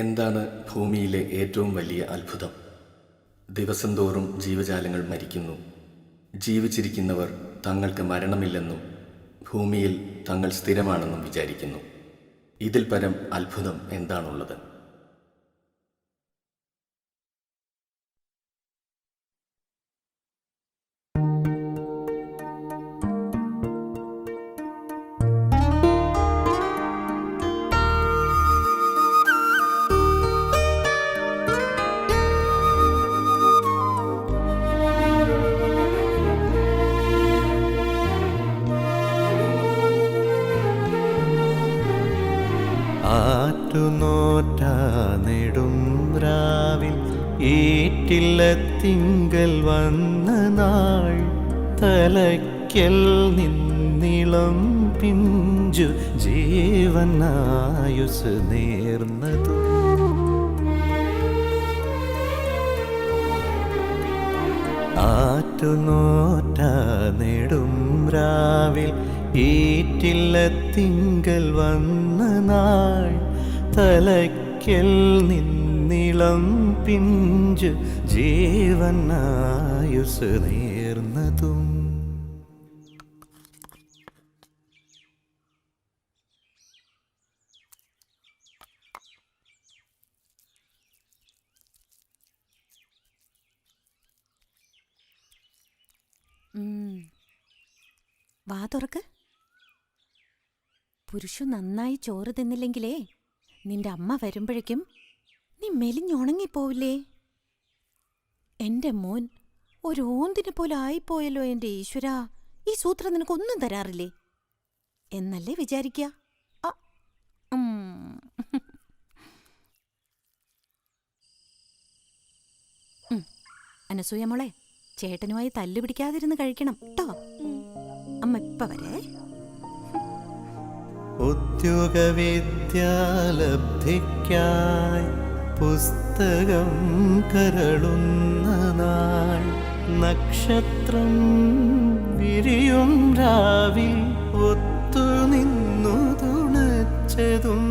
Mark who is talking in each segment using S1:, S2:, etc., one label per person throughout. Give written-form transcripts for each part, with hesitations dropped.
S1: എന്താണ് ഭൂമിയിലെ ഏറ്റവും വലിയ അത്ഭുതം? ദിവസം തോറും ജീവജാലങ്ങൾ മരിക്കുന്നു. ജീവിച്ചിരിക്കുന്നവർ തങ്ങൾക്ക് മരണമില്ലെന്നും ഭൂമിയിൽ തങ്ങൾ സ്ഥിരമാണെന്നും വിചാരിക്കുന്നു. ഇതിൽ പരം അത്ഭുതം എന്താണുള്ളത്?
S2: ആറ്റുനോറ്റ നെടും രാവിൽ ഈറ്റില്ല തിങ്കൽ വന്ന നാൾ, തലയ്ക്കൽ നിന്നിളം പിഞ്ചു ജീവനായുസ് നേർന്നതു. ആറ്റുനോറ്റ നെടും രാവിൽ ഈറ്റില്ല തിങ്കൽ വന്ന നാൾ, തലയ്ക്കൽ നിന്നിളം പിഞ്ചു ജീവനായുസ് നേർന്നതും.
S3: വാ തുറക്ക്. പുരുഷു നന്നായി ചോറ് തിന്നില്ലെങ്കിലേ നിന്റെ അമ്മ വരുമ്പോഴേക്കും നീ മെലിഞ്ഞുണങ്ങിപ്പോവില്ലേ? എന്റെ മോൻ ഒരു ഓന്തിനെ പോലെ ആയിപ്പോയല്ലോ എന്റെ ഈശ്വരാ. ഈ സൂത്രം നിനക്കൊന്നും തരാറില്ലേ എന്നല്ലേ വിചാരിക്ക? അനസൂയ മോളെ, ചേട്ടനുമായി തല്ലുപിടിക്കാതിരുന്ന് കഴിക്കണം കേട്ടോ. അമ്മ ഇപ്പ വരേ.
S2: ഉദ്യോഗവിദ്യാലബ്ധിക്കായി പുസ്തകം കരളുന്ന നാൾ, നക്ഷത്രം വിരിയും രാവിൽ ഒത്തുനിന്നു തുണച്ചതും.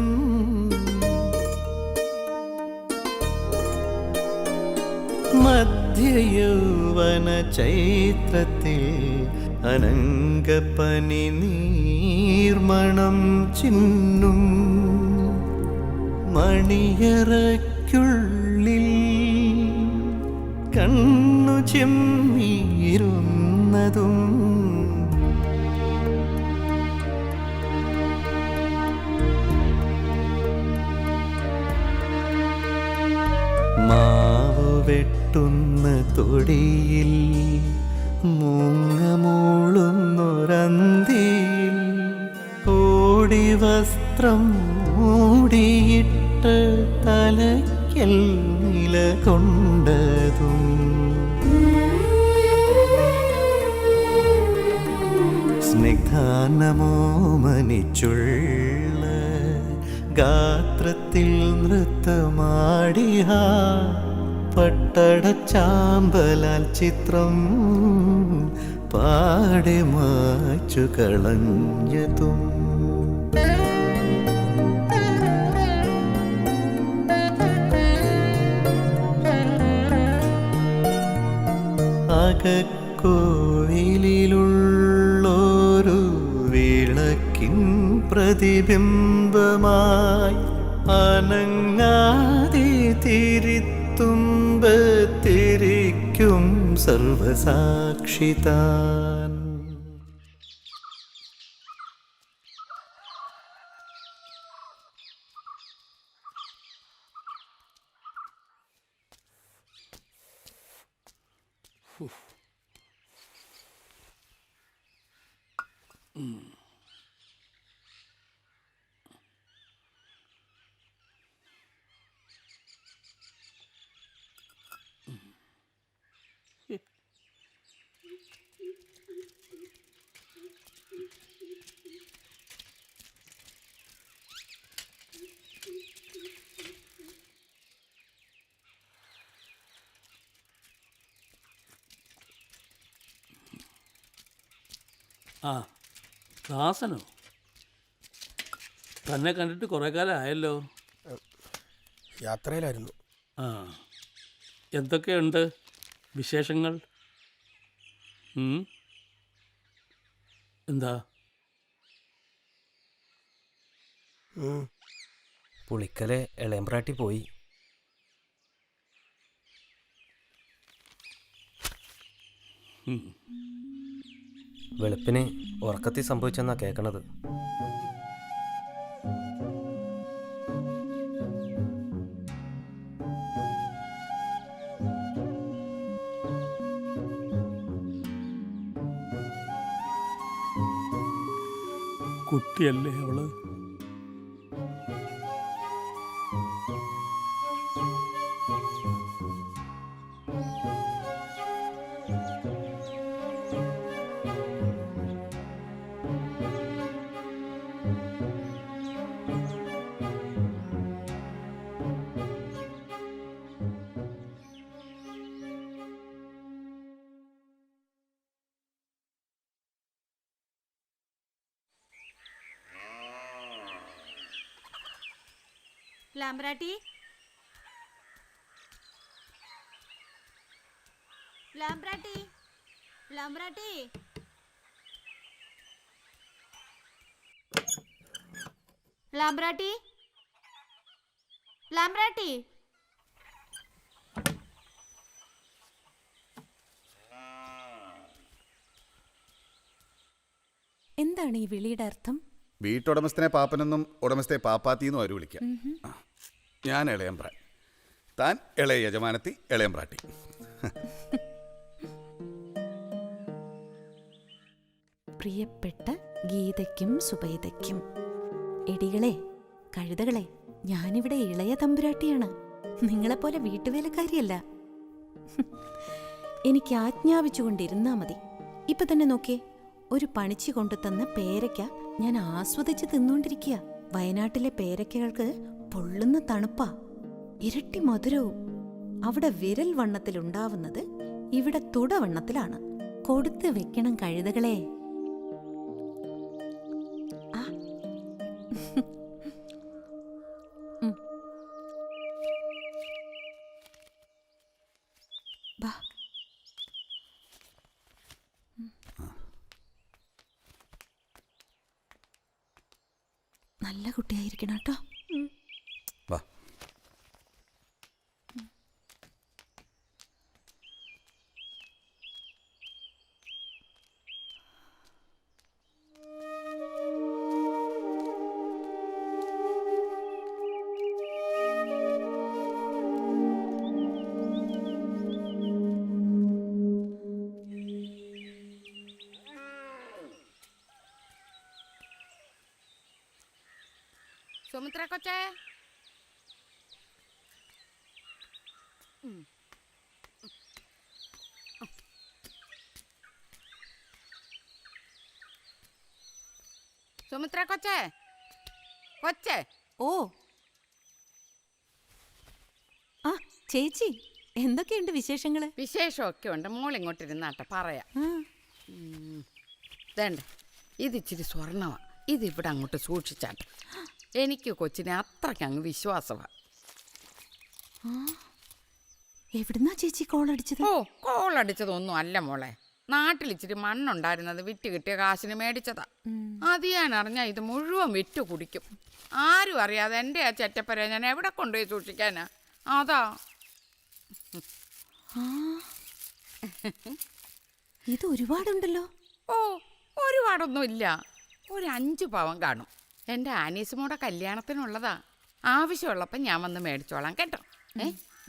S2: മധ്യയൗവന ചൈത്രത്തിൽ അനങ്കപ്പനി നീർമണം ചിന്നും, മണിയറയ്ക്കുള്ളിൽ കണ്ണു ചെമ്മീരുന്നതും. മാവു വെട്ടുന്ന തൊടിയിൽ മൂങ്ങമൂളുന്നൊരന്തിയിൽ, ഓടി വസ്ത്രം മൂടിയിട്ട് തലയ്ക്കൽ നില കൊണ്ടതും. സ്നിഗ്ധാനമോ മനിച്ചുള്ള ഗാത്രത്തിൽ നൃത്തമാടിയ പട്ടടച്ചാമ്പലാൽ ചിത്രം പാടെ മാച്ചു കളഞ്ഞതും. അകക്കോവിലുള്ളൊരു വിളക്കിൻ പ്രതിബിംബമായി അനങ്ങാതെ തിരിത്തുമ്പത്തിരിക്കും സർവസാക്ഷിതാൻ.
S4: ആ, ദാസനോ? തന്നെ കണ്ടിട്ട് കുറേ കാലം ആയല്ലോ.
S5: യാത്രയിലായിരുന്നു.
S4: ആ എന്തൊക്കെയുണ്ട് വിശേഷങ്ങൾ? എന്താ?
S5: പുളിക്കലെ ഇളയമ്പ്രാട്ടി പോയി. വെളുപ്പിന് ഉറക്കത്തിൽ സംഭവിച്ചെന്നാ കേൾക്കണത്.
S4: കുട്ടിയല്ലേ അവള്?
S3: ലാംബ്രാട്ടി, ലാംബ്രാട്ടി, ലാംബ്രാട്ടി. ലാംബ്രാട്ടി, ലാംബ്രാട്ടി. എന്താണ് ഈ വിളിയുടെ അർത്ഥം?
S6: വീട്ടുടമസ്ഥനെ പാപ്പനെന്നും ഉടമസ്ഥയെ പാപ്പാത്തിന്നും അവര് വിളിക്കാം. ഞാൻ ഇളയമ്പ്രാൻ, താൻ ഇളയ യജമാനത്തി ഇളയമ്പ്രാട്ടി.
S3: പ്രിയപ്പെട്ട ഗീതയ്ക്കും സുബൈദയ്ക്കും, എടികളെ കഴുതകളെ, ഞാനിവിടെ ഇളയ തമ്പുരാട്ടിയാണ്, നിങ്ങളെപ്പോലെ വീട്ടുവേലക്കാരിയല്ല. എനിക്ക് ആജ്ഞാപിച്ചുകൊണ്ടിരുന്നാ മതി. ഇപ്പൊ തന്നെ നോക്കിയേ, ഒരു പണിച്ചു കൊണ്ടുതന്ന പേരയ്ക്ക ഞാൻ ആസ്വദിച്ച് തിന്നുകൊണ്ടിരിക്കുക. വയനാട്ടിലെ പേരയ്ക്കകൾക്ക് പൊള്ളുന്ന തണുപ്പാ, ഇരട്ടി മധുരവും. അവിടെ വിരൽ വണ്ണത്തിലുണ്ടാവുന്നത് ഇവിടെ തുടവണ്ണത്തിലാണ്. കൊടുത്ത് വെക്കണം കഴുതകളെ. ബാ, നല്ല കുട്ടിയായിരിക്കണം കേട്ടോ.
S6: വാ.
S7: സുമിത്ര കൊച്ചേ, സുമിത്ര കൊച്ചേ, കൊച്ചേ.
S3: ഓ ആ ചേച്ചി, എന്തൊക്കെയുണ്ട് വിശേഷങ്ങള്?
S7: വിശേഷമൊക്കെ ഉണ്ട്. മോളിങ്ങോട്ടിരുന്നാട്ടെ പറയാം. വേണ്ട, ഇതിച്ചിരി സ്വർണ്ണമാണ്. ഇതിവിടെ അങ്ങോട്ട് സൂക്ഷിച്ചാട്ടെ. എനിക്ക് കൊച്ചിനെ അത്രയ്ക്ക് അങ്ങ് വിശ്വാസമാണ്.
S3: എവിടുന്നാ ചേച്ചി കോളടിച്ചത്?
S7: ഓ, കോളടിച്ചതൊന്നും അല്ല മോളെ. നാട്ടിൽ ഇച്ചിരി മണ്ണുണ്ടായിരുന്നത് വിറ്റ് കിട്ടിയ കാശിന് മേടിച്ചതാ. അത് ഞാൻ അറിഞ്ഞാൽ ഇത് മുഴുവൻ വിറ്റു കുടിക്കും. ആരും അറിയാതെ എൻ്റെ ആ ചെറ്റപ്പര ഞാൻ എവിടെ കൊണ്ടുപോയി സൂക്ഷിക്കാനാ? അതാ.
S3: ഇത് ഒരുപാടുണ്ടല്ലോ.
S7: ഓ, ഒരുപാടൊന്നും ഇല്ല. ഒരു 5 പവൻ കാണും. എൻ്റെ ആനീസുമോടെ കല്യാണത്തിനുള്ളതാ. ആവശ്യമുള്ളപ്പം ഞാൻ വന്ന് മേടിച്ചോളാം കേട്ടോ.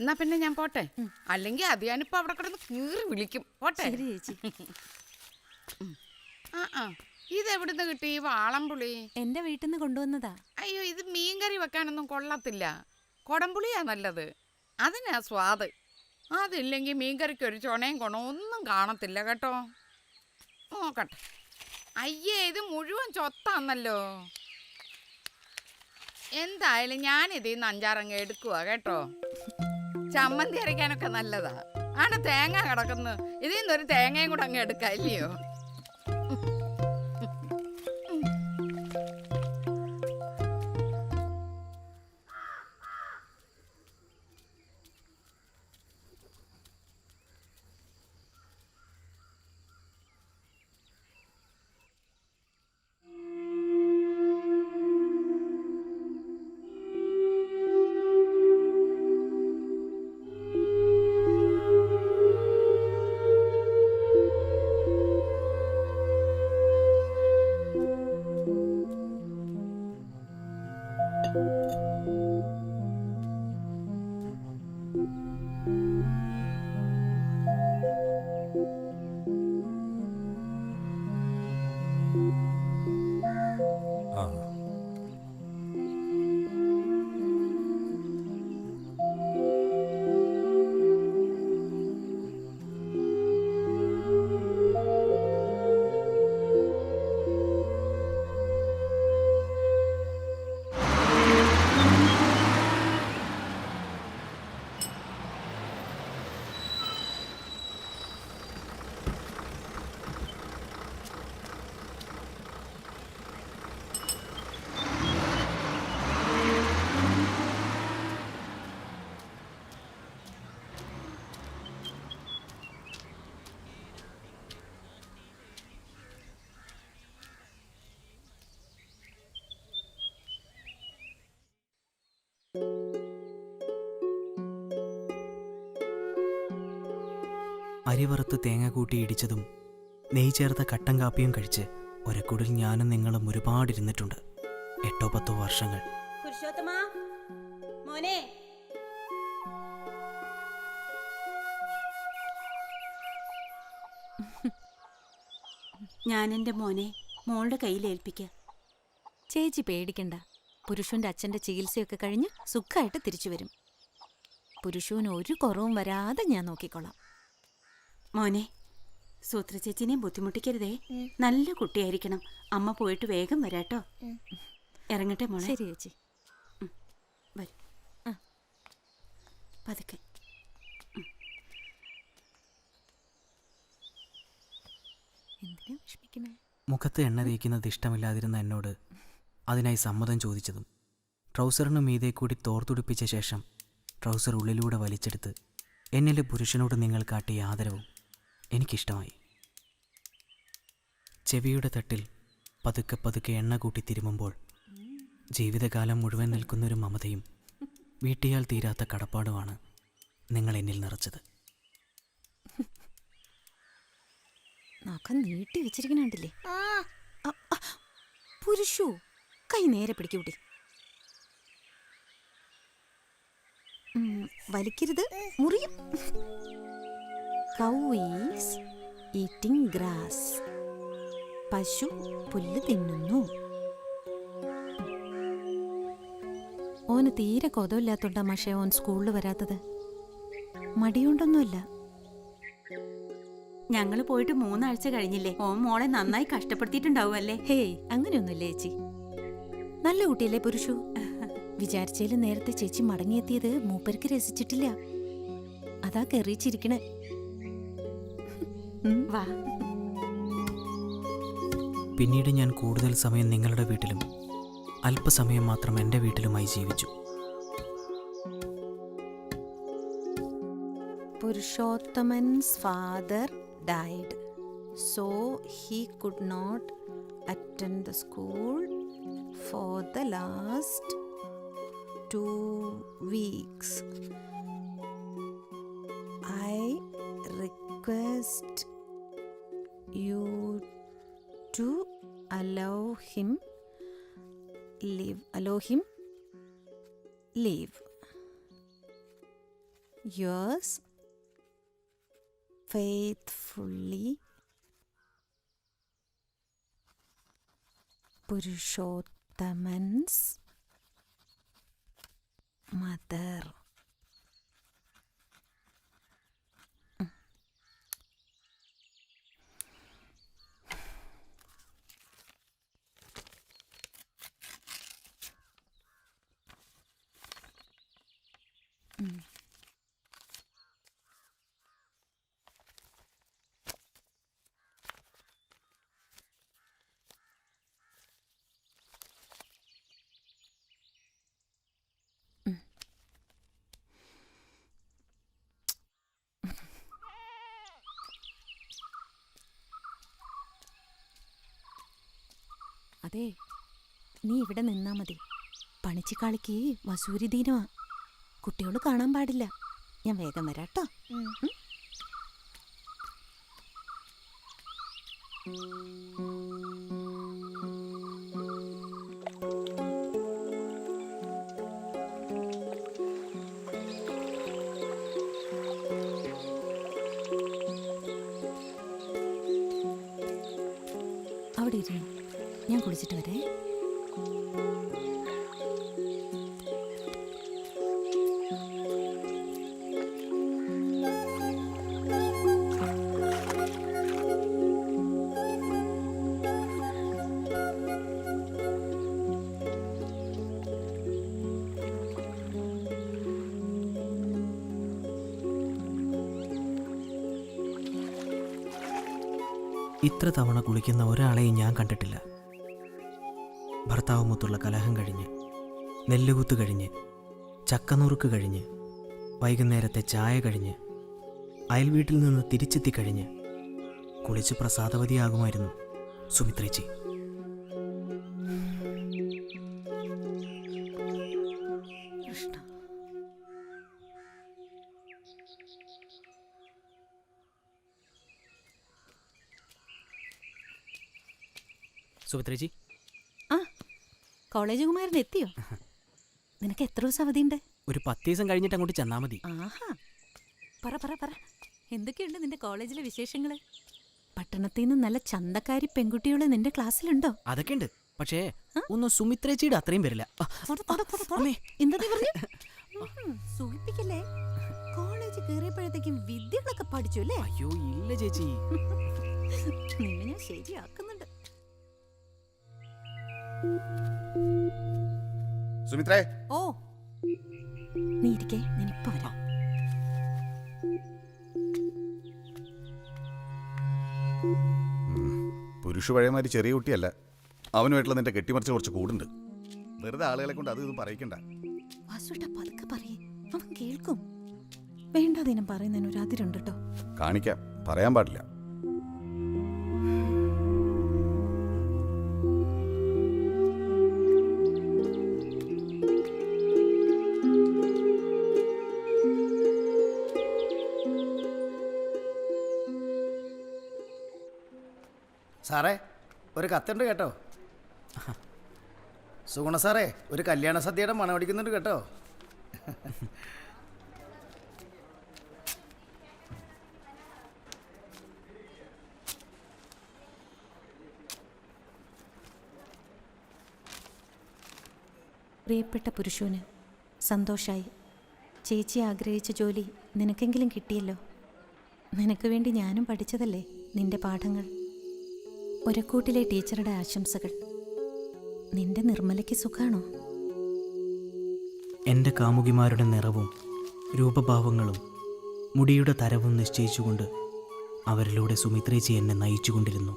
S7: എന്നാ പിന്നെ ഞാൻ പോട്ടെ. അല്ലെങ്കിൽ അത് ഞാനിപ്പോൾ അവിടെ കിടന്ന് കീറി വിളിക്കും. പോട്ടെ
S3: ചേച്ചി.
S7: ആ, ഇതെവിടുന്ന് കിട്ടി ഈ വാളംപുളി?
S3: എന്റെ വീട്ടിൽ നിന്ന് കൊണ്ടുവന്നതാ.
S7: അയ്യോ, ഇത് മീൻകറി വെക്കാനൊന്നും കൊള്ളത്തില്ല. കുടംപുളിയാ നല്ലത്. അതിനാ സ്വാദ്. അതില്ലെങ്കിൽ മീൻകറിക്ക് ഒരു ചുണയും കൊണവും ഒന്നും കാണത്തില്ല കേട്ടോ. നോക്കട്ടെ. അയ്യേ, ഇത് മുഴുവൻ ചൊത്താന്നല്ലോ. എന്തായാലും ഞാനിതിൽ നിന്ന് 5-6 എടുക്കുക കേട്ടോ. ചമ്മന്തി അരയ്ക്കാനൊക്കെ നല്ലതാ. ആണ് തേങ്ങ കിടക്കുന്നു. ഇതിൽ നിന്നൊരു തേങ്ങയും കൂടെ അങ്ങ് എടുക്കാം, ഇല്ലയോ?
S8: അരി വറുത്ത് തേങ്ങ കൂട്ടി ഇടിച്ചതും നെയ്യ് ചേർത്ത കട്ടൻ കാപ്പിയും കഴിച്ച് ഒരക്കുടിൽ ഞാനും നിങ്ങളും ഒരുപാടിരുന്നിട്ടുണ്ട്. 8-10 വർഷങ്ങൾ.
S3: പുരുഷോത്തമാ മോനെ,
S9: ഞാൻ എൻ്റെ മോനെ മോളുടെ കയ്യിൽ ഏൽപ്പിക്കാം.
S3: ചേച്ചി പേടിക്കണ്ട. പുരുഷന്റെ അച്ഛന്റെ ചികിത്സയൊക്കെ കഴിഞ്ഞ് സുഖമായിട്ട് തിരിച്ചു വരും. പുരുഷന് ഒരു കുറവും വരാതെ ഞാൻ നോക്കിക്കോളാം.
S9: മോനെ, സൂത്ര ചേച്ചിനെ ബുദ്ധിമുട്ടിക്കരുതേ. നല്ല കുട്ടിയായിരിക്കണം. അമ്മ പോയിട്ട് വേഗം വരാട്ടോ. ഇറങ്ങട്ടെ മോളെ.
S3: ശരി ചേച്ചി.
S9: വരും. പതുക്കെ.
S3: എന്തിനാ വിഷമിക്കണേ?
S8: മുഖത്ത് എണ്ണ തേക്കുന്നത് ഇഷ്ടമില്ലാതിരുന്ന എന്നോട് അതിനായി സമ്മതം ചോദിച്ചതും ട്രൗസറിന് മീതെ കൂടി തോർത്തുടിപ്പിച്ച ശേഷം ട്രൗസർ ഉള്ളിലൂടെ വലിച്ചെടുത്ത് എന്നിലെ പുരുഷനോട് നിങ്ങൾ കാട്ടിയ ആദരവും എനിക്കിഷ്ടമായി. ചെവിയുടെ തട്ടിൽ പതുക്കെ പതുക്കെ എണ്ണ കൂട്ടി തിരുമുമ്പോൾ ജീവിതകാലം മുഴുവൻ നിൽക്കുന്നൊരു മമതയും വീട്ടിയാൽ തീരാത്ത കടപ്പാടുമാണ് നിങ്ങൾ എന്നിൽ നിറച്ചത്.
S3: നഖം നീട്ടി വെച്ചിരിക്കണണ്ടില്ലേ? പുരുഷു, കൈ നേരെ പിടിക്കൂട്ടി. വലിക്കരുത്, മുറിയും. കൗ ഈസ് ഈറ്റിംഗ് ഗ്രാസ്. പശു പുല്ല് തിന്നുന്നു. ഓന് തീരെ കൊതമില്ലാത്തോണ്ടാ പക്ഷേ ഓൻ സ്കൂളിൽ വരാത്തത്. മടിയുണ്ടൊന്നുമല്ല.
S9: ഞങ്ങൾ പോയിട്ട് 3 ആഴ്ച കഴിഞ്ഞില്ലേ? ഓ മോളെ നന്നായി കഷ്ടപ്പെടുത്തിയിട്ടുണ്ടാവും അല്ലേ?
S3: ഹേയ്, അങ്ങനെയൊന്നുമില്ല ചേച്ചി. നല്ല കുട്ടിയല്ലേ പുരുഷു. വിചാരിച്ചതിലും നേരത്തെ ചേച്ചി മടങ്ങിയെത്തിയത് മൂപ്പർക്ക് രസിച്ചിട്ടില്ല. അതാ കെറിയിച്ചിരിക്കണേ.
S9: വാ.
S8: പിന്നീട് ഞാൻ കൂടുതൽ സമയം നിങ്ങളുടെ വീട്ടിലും അല്പസമയം മാത്രം എൻ്റെ വീട്ടിലുമായി ജീവിച്ചു.
S3: Purushottam's father died, so he could not attend the school for the last 2 weeks. I request you to allow him leave. Yours faithfully, Purushottam's mother. അതെ, നീ ഇവിടെ നിന്നാ മതി. പണിച്ചിക്കാളിക്ക് വസൂരി ദീനമാ. കുട്ടികൾ കാണാൻ പാടില്ല. ഞാൻ വേഗം വരാട്ടോ. അവിടെ ഇരുന്നു, ഞാൻ കുളിച്ചിട്ട് വരേ.
S8: ഇത്ര തവണ കുളിക്കുന്ന ഒരാളെയും ഞാൻ കണ്ടിട്ടില്ല. ഭർത്താവുമൊത്തുള്ള കലഹം കഴിഞ്ഞ്, നെല്ലുകുത്ത് കഴിഞ്ഞ്, ചക്കനുറുക്ക് കഴിഞ്ഞ്, വൈകുന്നേരത്തെ ചായ കഴിഞ്ഞ്, അയൽവീട്ടിൽ നിന്ന് തിരിച്ചെത്തി കഴിഞ്ഞ് കുളിച്ച് പ്രസാദവതിയാകുമായിരുന്നു സുമിത്രേച്ചി. സുഭദ്രേച്ചി,
S3: ആ കോളേജ് കുമാരൻ എത്തിയോ? നിനക്ക് എത്ര ദിവസം അവധിയുണ്ട്?
S8: ഒരു 10 ദിവസം കഴിഞ്ഞിട്ട് അങ്ങോട്ട് ചെന്നാൽ മതി.
S3: ആഹാ, പറ പറ പറ, എന്തൊക്കെയുണ്ട് നിന്റെ കോളേജിലെ വിശേഷങ്ങള്? പട്ടണത്തിൽ നിന്ന് നല്ല ചന്തക്കാരി പെൺകുട്ടികൾ നിന്റെ ക്ലാസ്സിലുണ്ടോ?
S8: അതൊക്കെ ഉണ്ട്, പക്ഷേ ഒന്നും സുമിത്രേച്ചിയുടെ അത്രയും വരില്ല.
S3: എന്താ നീ പറഞ്ഞേ? സൂചിപ്പിക്കല്ലേ. കോളേജ് കയറിയപ്പോഴത്തേക്കും വിദ്യകളൊക്കെ പഠിച്ചു അല്ലേ?
S8: അയ്യോ ഇല്ല ചേച്ചി.
S3: നിന്നെ ഞാൻ ശരിയാക്കുന്നുണ്ട്.
S6: സുമിത്രേ,
S3: ഓ നീ ഇരിക്കേ, ഞാനിപ്പോ വരാം.
S6: പുരുഷ പഴയമാതിരി ചെറിയ കുട്ടിയല്ല. അവനുമായിട്ടുള്ള നിന്റെ കെട്ടിമറിച്ച് കുറച്ച് കൂടുണ്ട്. വെറുതെ ആളുകളെ കൊണ്ട് അത് ഇതും പറയിക്കണ്ട.
S3: വാസുട്ട പതുക്കെ പറയേ, അവൻ കേൾക്കും. വേണ്ടാതിനും പറയുന്നതിന് ഒരു അതിരുണ്ട് കേട്ടോ.
S6: കാണിക്കാം, പറയാൻ പാടില്ല.
S10: സാറേ, ഒരു കത്തുണ്ട് കേട്ടോ. സുഗുണ സാറേ, ഒരു കല്യാണ സദ്യയുടെ മണം അടിക്കുന്നുണ്ട് കേട്ടോ.
S3: പ്രിയപ്പെട്ട പുരുഷന് സന്തോഷായി. ചേച്ചി ആഗ്രഹിച്ച ജോലി നിനക്കെങ്കിലും കിട്ടിയല്ലോ. നിനക്ക് വേണ്ടി ഞാനും പഠിച്ചതല്ലേ നിന്റെ പാഠങ്ങൾ. ഒരക്കൂട്ടിലെ ടീച്ചറുടെ ആശംസകൾ. നിന്റെ നിർമ്മലയ്ക്ക് സുഖാണോ?
S8: എൻ്റെ കാമുകിമാരുടെ നിറവും രൂപഭാവങ്ങളും മുടിയുടെ തരവും നിശ്ചയിച്ചുകൊണ്ട് അവരിലൂടെ സുമിത്രേച്ചി എന്നെ നയിച്ചുകൊണ്ടിരുന്നു.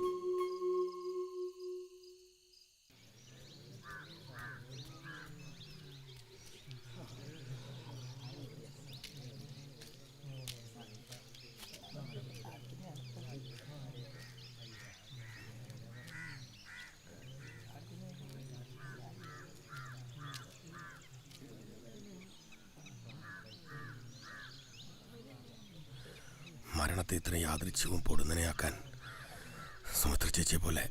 S11: മരണത്തെ ഇത്ര യാദൃച്ഛികവും പൊടുന്നനെയാക്കാൻ സുമിത്ര ചേച്ചിയെ പോലെ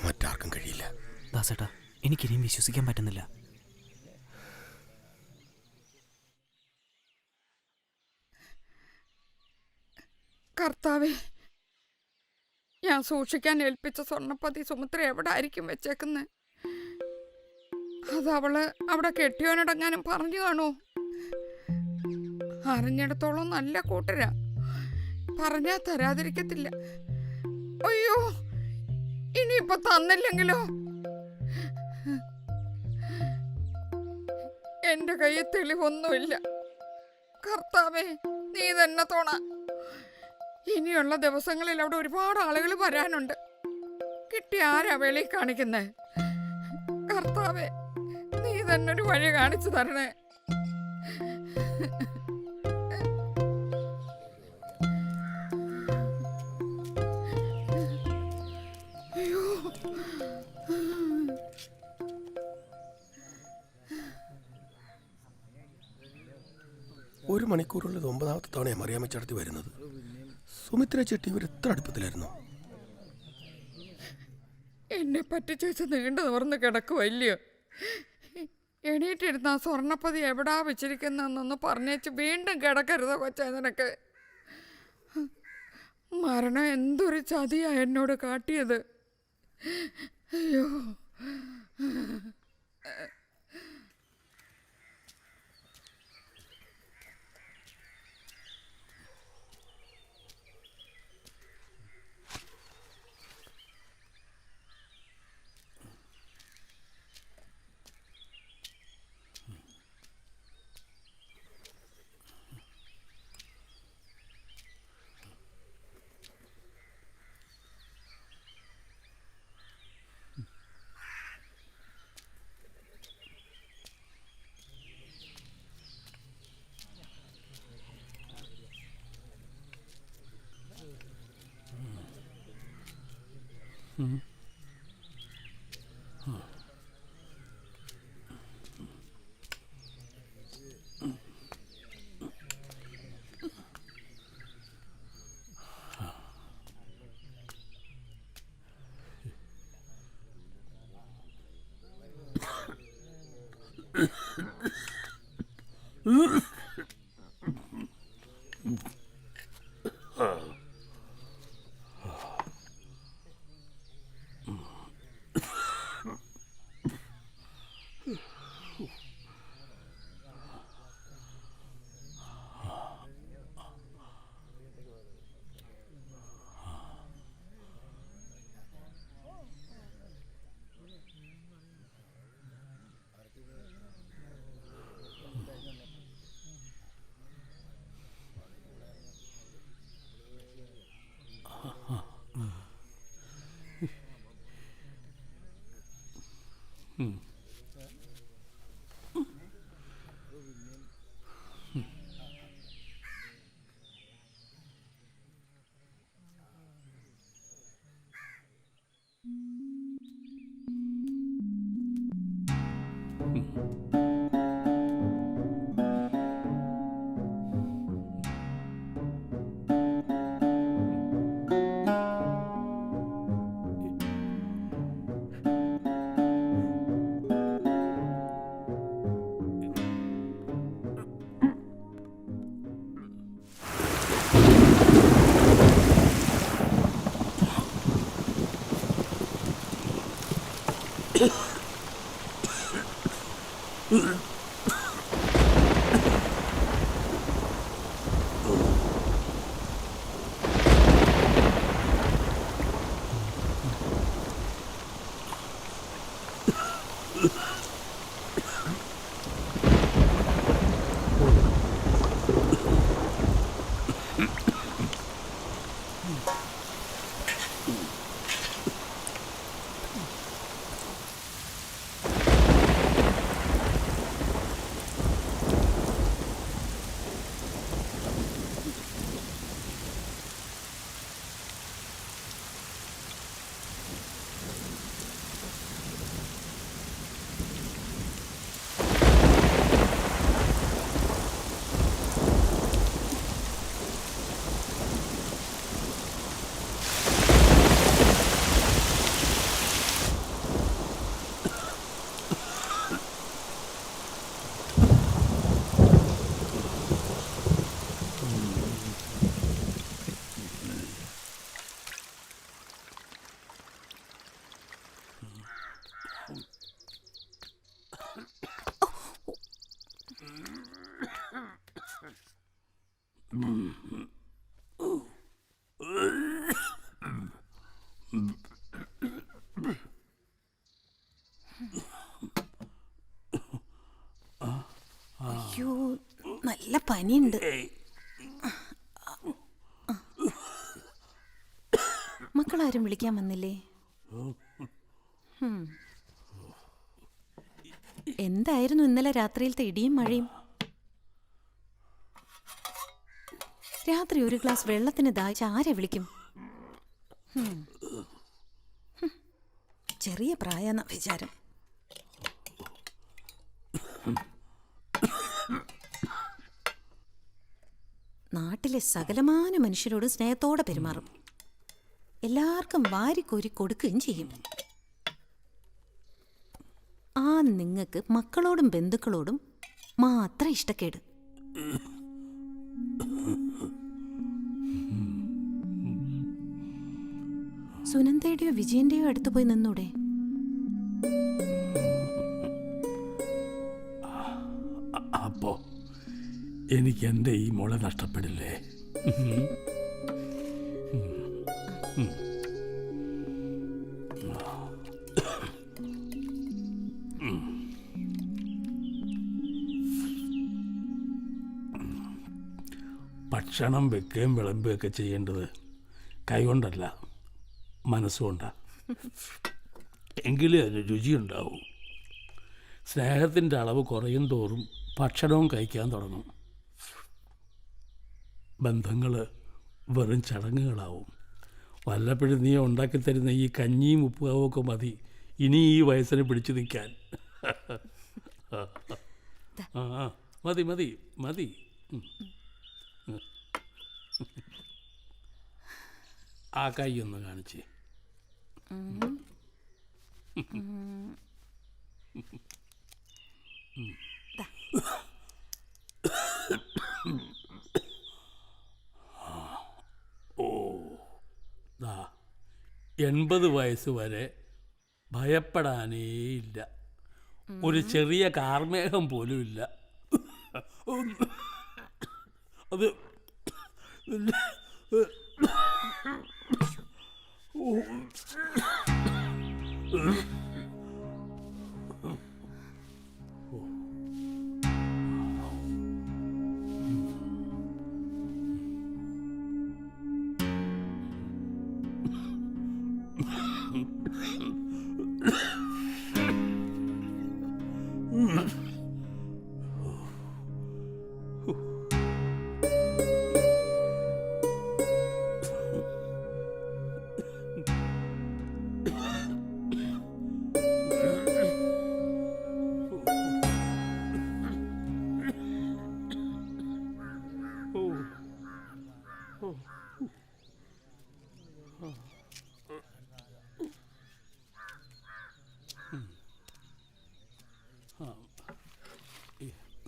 S11: മറ്റാർക്കും കഴിയില്ല.
S8: ദാസേട്ടാ, എനിക്കിനിയും വിശ്വസിക്കാൻ പറ്റുന്നില്ല.
S7: കർത്താവേ, ഞാൻ സൂക്ഷിക്കാൻ ഏൽപ്പിച്ച സ്വർണ്ണപ്പതി സുമിത്ര എവിടെ ആയിരിക്കും വെച്ചേക്കുന്നത്? അത് അവള് അവിടെ കെട്ടിയോനടങ്ങാനും പറഞ്ഞു കാണൂ. അറിഞ്ഞിടത്തോളം നല്ല കൂട്ടരാ, പറഞ്ഞാ തരാതിരിക്കത്തില്ല. അയ്യോ, ഇനിയിപ്പൊ തന്നില്ലെങ്കിലോ? എന്റെ കയ്യിൽ തെളിവൊന്നുമില്ല. കർത്താവേ, നീ തന്നെ തോണ. ഇനിയുള്ള ദിവസങ്ങളിൽ അവിടെ ഒരുപാട് ആളുകൾ വരാനുണ്ട്. കിട്ടിയ ആരാ വെളി കാണിക്കുന്നേ? കർത്താവേ, നീ തന്നെ ഒരു വഴി കാണിച്ചു തരണേ. അയ്യോ,
S11: ഒരു മണിക്കൂറുള്ളത് 9ാമത്തെ തവണയാണ് മറിയാമ്മച്ചടത്തി വരുന്നത്. സുമിത്ര ചേട്ടി ഇവർ എത്ര അടുപ്പത്തിലായിരുന്നു?
S7: എന്നെ പറ്റിച്ചേച്ച് നീണ്ടു നിവർന്ന് കിടക്കുവല്ലയോ? എണീറ്റിരുന്ന ആ സ്വർണ്ണപ്പതി എവിടാ വെച്ചിരിക്കുന്നതെന്നൊന്ന് പറഞ്ഞേച്ച് വീണ്ടും കിടക്കരുതോ കൊച്ചാ നിനക്ക്? മരണം എന്തൊരു ചതിയാ എന്നോട് കാട്ടിയത്. അയ്യോ,
S3: അയ്യോ, നല്ല പനിയുണ്ട്. മക്കളാരും വിളിക്കാൻ വന്നില്ലേ? എന്തായിരുന്നു ഇന്നലെ രാത്രിയിലത്തെ ഇടിയും മഴയും? രാത്രി ഒരു ഗ്ലാസ് വെള്ളത്തിന് ദാഹിച്ച് ആരെ വിളിക്കും? ചെറിയ പ്രായെന്ന വിചാരം. നാട്ടിലെ സകലമാന മനുഷ്യരോടും സ്നേഹത്തോടെ പെരുമാറും. എല്ലാവർക്കും വാരിക്കോരി കൊടുക്കുകയും ചെയ്യും. ആ നിങ്ങൾക്ക് മക്കളോടും ബന്ധുക്കളോടും മാത്രം ഇഷ്ടക്കേട്. സുനന്ദയുടെയോ വിജയന്റെയോ അടുത്ത് പോയി നിന്നൂടെ?
S4: അപ്പോ എനിക്ക് എൻ്റെ ഈ മോളെ നഷ്ടപ്പെടില്ലേ? ഭക്ഷണം വെക്കുകയും വിളമ്പുകയൊക്കെ ചെയ്യേണ്ടത് കൈകൊണ്ടല്ല, മനസ്സുകൊണ്ടാണ്. എങ്കിലേ അതിന് രുചിയുണ്ടാവും. സ്നേഹത്തിൻ്റെ അളവ് കുറയും തോറും ഭക്ഷണവും കഴിക്കാൻ തുടങ്ങും. ബന്ധങ്ങൾ വെറും ചടങ്ങുകളാവും. വല്ലപ്പോഴും നീ ഉണ്ടാക്കിത്തരുന്ന ഈ കഞ്ഞിയും ഉപ്പുകാവും ഒക്കെ മതി ഇനി ഈ വയസ്സിനെ പിടിച്ചു നിൽക്കാൻ. മതി മതി മതി. ആ കൈ ഒന്ന് കാണിച്ചേ. ഓ, 80 വയസ്സ് വരെ ഭയപ്പെടാനേയില്ല. ഒരു ചെറിയ കാർമേഘം പോലും ഇല്ല. അത്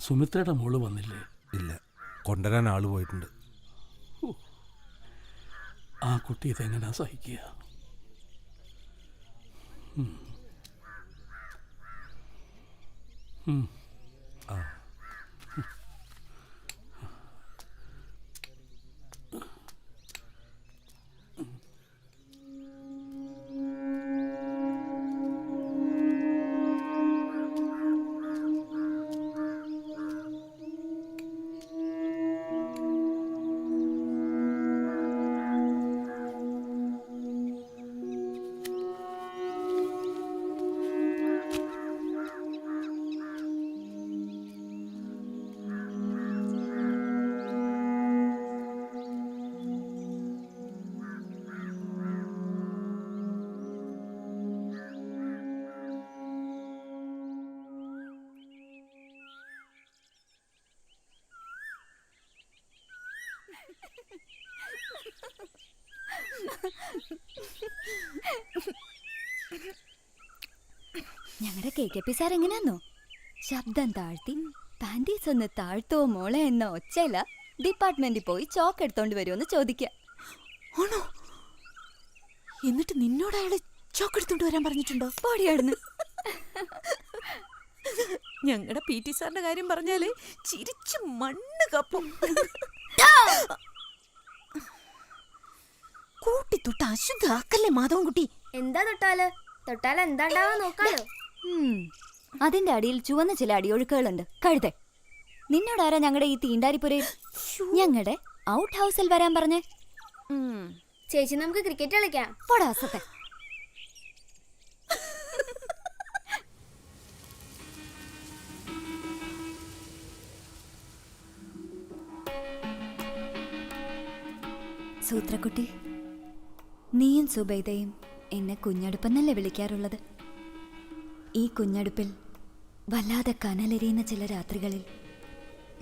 S4: സുമിത്രയുടെ മോള് വന്നില്ലേ?
S11: ഇല്ല, കൊണ്ടുവരാൻ ആള് പോയിട്ടുണ്ട്.
S4: ആ കുട്ടി ഇതെങ്ങനെയാ സഹിക്കുക?
S12: ഞങ്ങളുടെ KKP സാർ എങ്ങനെയാന്നോ, ശബ്ദം താഴ്ത്തി പാൻറ്റീസ് ഒന്ന് താഴ്ത്തോ മോളെ എന്ന ഒച്ചയില ഡിപ്പാർട്ട്മെന്റിൽ പോയി ചോക്ക് എടുത്തോണ്ട് വരുമെന്ന് ചോദിക്കുക.
S3: ആണോ? എന്നിട്ട് നിന്നോട് അയാള് ചോക്ക് എടുത്തോണ്ട് വരാൻ പറഞ്ഞിട്ടുണ്ടോ?
S12: പൊടിയാടുന്നു.
S3: ഞങ്ങളുടെ PT സാറിന്റെ കാര്യം പറഞ്ഞാല് ചിരിച്ചു മണ്ണ് കപ്പും. കൂട്ടി തൊട്ട് അശുദ്ധാക്കല്ലേ മാധവൻകുട്ടി.
S12: എന്താ തൊട്ടാല് എന്താണ്ടാവാ നോക്കാലോ. അതിന്റെ അടിയിൽ ചുവന്ന ചില അടിയൊഴുക്കുകളുണ്ട്. കഴുതെ, നിന്നോടാരാ ഞങ്ങളുടെ ഈ തീണ്ടാരിപ്പുരയിൽ ഞങ്ങളുടെ ഔട്ട് ഹൗസിൽ വരാൻ പറഞ്ഞേ? ചേച്ചി, നമുക്ക് ക്രിക്കറ്റ് കളിക്കാം. പൊടാസത്തെ. സൂത്രക്കുട്ടി, നീയും സുബൈദയും എന്നെ കുഞ്ഞടുപ്പെന്നല്ലേ വിളിക്കാറുള്ളത്? ഈ കുഞ്ഞടുപ്പിൽ വല്ലാതെ കനലെരിയുന്ന ചില രാത്രികളിൽ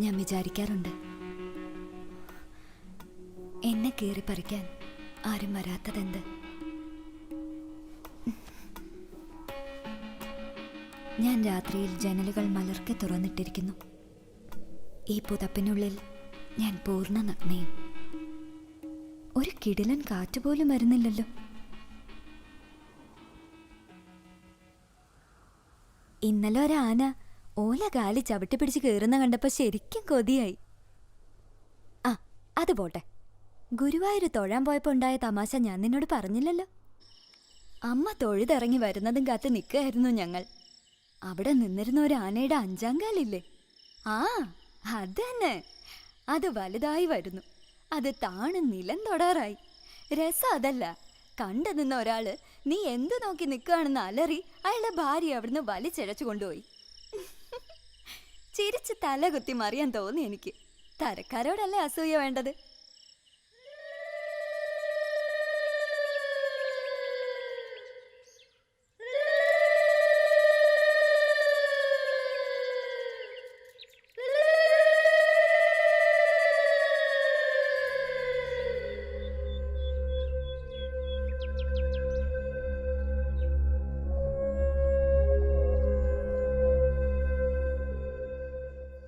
S12: ഞാൻ വിചാരിക്കാറുണ്ട്, എന്നെ കീറി പറിക്കാൻ ആരും വരാത്തതെന്ത്? ഞാൻ രാത്രിയിൽ ജനലുകൾ മലർക്കെ തുറന്നിട്ടിരിക്കുന്നു. ഈ പുതപ്പിനുള്ളിൽ ഞാൻ പൂർണ്ണ നഗ്നയും. ഒരു കിടിലൻ കാറ്റുപോലും വരുന്നില്ലല്ലോ. ഇന്നലെ ഒരാന ഓല കാലി ചവിട്ടി പിടിച്ച് കയറുന്ന കണ്ടപ്പോ ശരിക്കും കൊതിയായി. ആ, അത് പോട്ടെ. ഗുരുവായൂർ തൊഴാൻ പോയപ്പോ ഉണ്ടായ തമാശ ഞാൻ നിന്നോട് പറഞ്ഞില്ലല്ലോ. അമ്മ തൊഴുതിറങ്ങി വരുന്നതും കാത്ത് നിൽക്കുകയായിരുന്നു ഞങ്ങൾ. അവിടെ നിന്നിരുന്ന ഒരു ആനയുടെ 5-ാം കാലില്ലേ? ആ, അത് തന്നെ. അത് വലുതായി വരുന്നു. അത് താണ് നിലം തൊടാറായി. രസം അതല്ല, കണ്ടു നിന്ന ഒരാള് നീ എന്തു നോക്കി നിൽക്കുകയാണെന്ന് അലറി അയാളുടെ ഭാര്യ അവിടുന്ന് വലിച്ചിഴച്ചു കൊണ്ടുപോയി. ചിരിച്ച് തല കുത്തി മറിയാൻ തോന്നി എനിക്ക്. തരക്കാരോടല്ലേ അസൂയ വേണ്ടത്?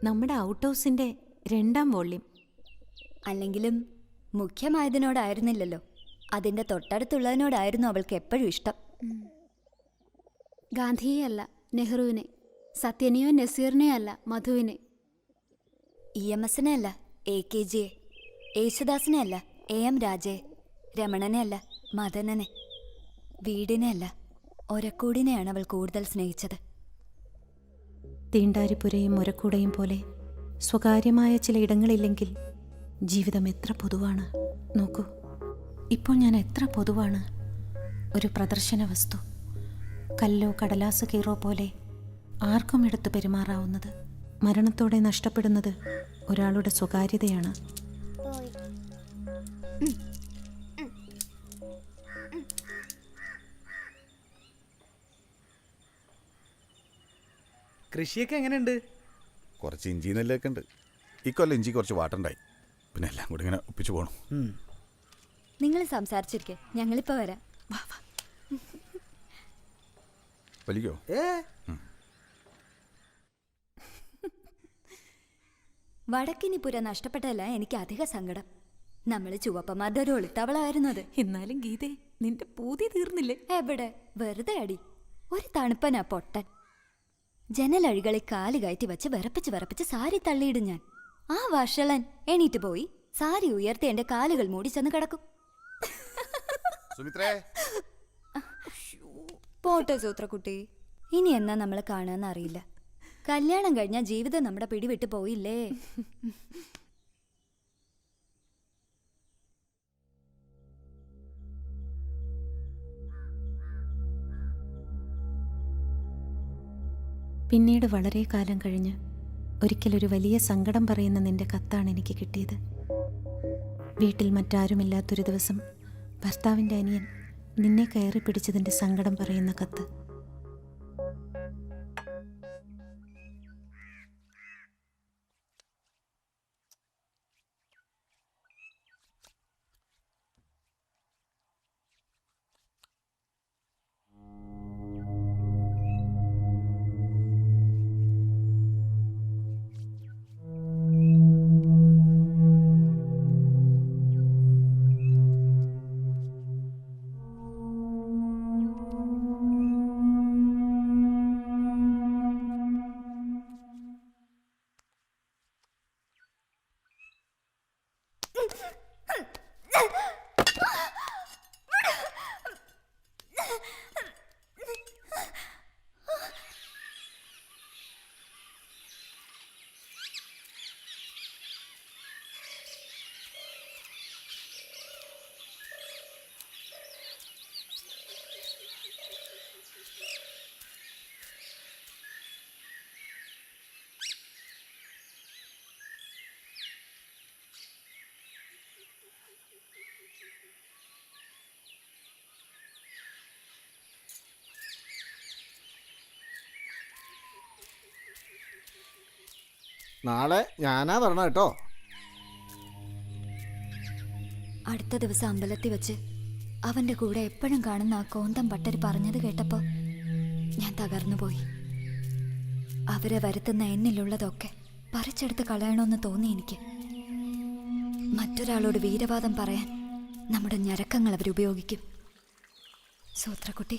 S3: നമ്മുടെ ഔട്ട് ഹൗസിന്റെ 2-ാം വോള്യം.
S12: അല്ലെങ്കിലും മുഖ്യമായതിനോടായിരുന്നില്ലല്ലോ, അതിൻ്റെ തൊട്ടടുത്തുള്ളതിനോടായിരുന്നു അവൾക്ക് എപ്പോഴും ഇഷ്ടം.
S13: ഗാന്ധിയെ അല്ല നെഹ്റുവിനെ, സത്യനെയോ നസീറിനെയോ അല്ല മധുവിനെ,
S12: EMSനെ അല്ല AKGയെ, യേശുദാസിനെ അല്ല AM രാജയെ, രമണനെ അല്ല മദനനെ, വീടിനെ അല്ല ഒരക്കൂടിനെയാണ് അവൾ കൂടുതൽ സ്നേഹിച്ചത്.
S3: തീണ്ടാരിപ്പുരയും ഒരക്കൂടയും പോലെ സ്വകാര്യമായ ചില ഇടങ്ങളില്ലെങ്കിൽ ജീവിതം എത്ര പൊതുവാണ്. നോക്കൂ, ഇപ്പോൾ ഞാൻ എത്ര പൊതുവാണ്. ഒരു പ്രദർശന വസ്തു, കല്ലോ കടലാസ് കീറോ പോലെ ആർക്കും എടുത്ത് പെരുമാറാവുന്നത്. മരണത്തോടെ നഷ്ടപ്പെടുന്നത് ഒരാളുടെ സ്വകാര്യതയാണ്.
S10: കൃഷിയൊക്കെ എങ്ങനെയുണ്ട്?
S6: കുറച്ച് ഇഞ്ചി നെല്ലൊക്കെ ഉണ്ട്. ഇക്കൊല്ലം ഇഞ്ചി കുറച്ച് വാട്ടുണ്ടായി. പിന്നെ എല്ലാം കൂടി ഇങ്ങനെ ഒപ്പിച്ചു പോകണം.
S12: നിങ്ങൾ സംസാരിച്ചിരിക്കെ, ഞങ്ങളിപ്പോൾ വരാം.
S6: വലിക്കോ?
S12: വടക്കിനിപ്പുര നഷ്ടപ്പെട്ടല്ല എനിക്ക് അധിക സങ്കടം. നമ്മൾ ചുവപ്പന്മാരുടെ ഒരു ഒളിത്തവളായിരുന്നു അത്.
S3: എന്നാലും ഗീതേ, നിന്റെ പൂതി തീർന്നില്ലേ?
S12: എവിടെ, വെറുതെ അടി. ഒരു തണുപ്പനാ പൊട്ടൻ. ജനലഴികളിൽ കാല് കയറ്റി വെച്ച് വിറപ്പിച്ച് സാരി തള്ളിയിടും ഞാൻ. ആ വഷളൻ എണീറ്റ് പോയി സാരി ഉയർത്തി എന്റെ കാലുകൾ മൂടി ചെന്ന് കിടക്കും.
S6: സുമിത്രേ,
S12: പോട്ടെ സൂത്രക്കുട്ടി, ഇനി എന്നാ നമ്മളെ കാണാന്ന് അറിയില്ല. കല്യാണം കഴിഞ്ഞാൽ ജീവിതം നമ്മുടെ പിടിവിട്ട് പോയില്ലേ.
S3: പിന്നീട് വളരെ കാലം കഴിഞ്ഞ് ഒരിക്കലൊരു വലിയ സങ്കടം പറയുന്ന നിന്റെ കത്താണ് എനിക്ക് കിട്ടിയത്. വീട്ടിൽ മറ്റാരുമില്ലാത്തൊരു ദിവസം ഭർത്താവിൻ്റെ അനിയൻ നിന്നെ കയറി പിടിച്ചതിൻ്റെ സങ്കടം പറയുന്ന കത്ത്.
S10: നാളെ ഞാനാ വരണം കേട്ടോ.
S12: അടുത്ത ദിവസം അമ്പലത്തിൽ വെച്ച് അവന്റെ കൂടെ എപ്പോഴും കാണുന്ന ആ കോന്തം പട്ടര് പറഞ്ഞത് കേട്ടപ്പോ ഞാൻ തകർന്നുപോയി. അവരെ വരുത്തുന്ന എന്നിലുള്ളതൊക്കെ പറിച്ചെടുത്ത് കളയണമെന്ന് തോന്നി എനിക്ക്. മറ്റൊരാളോട് വീരവാദം പറയാൻ നമ്മുടെ ഞരക്കങ്ങൾ അവരുപയോഗിക്കും. സൂത്രക്കുട്ടി,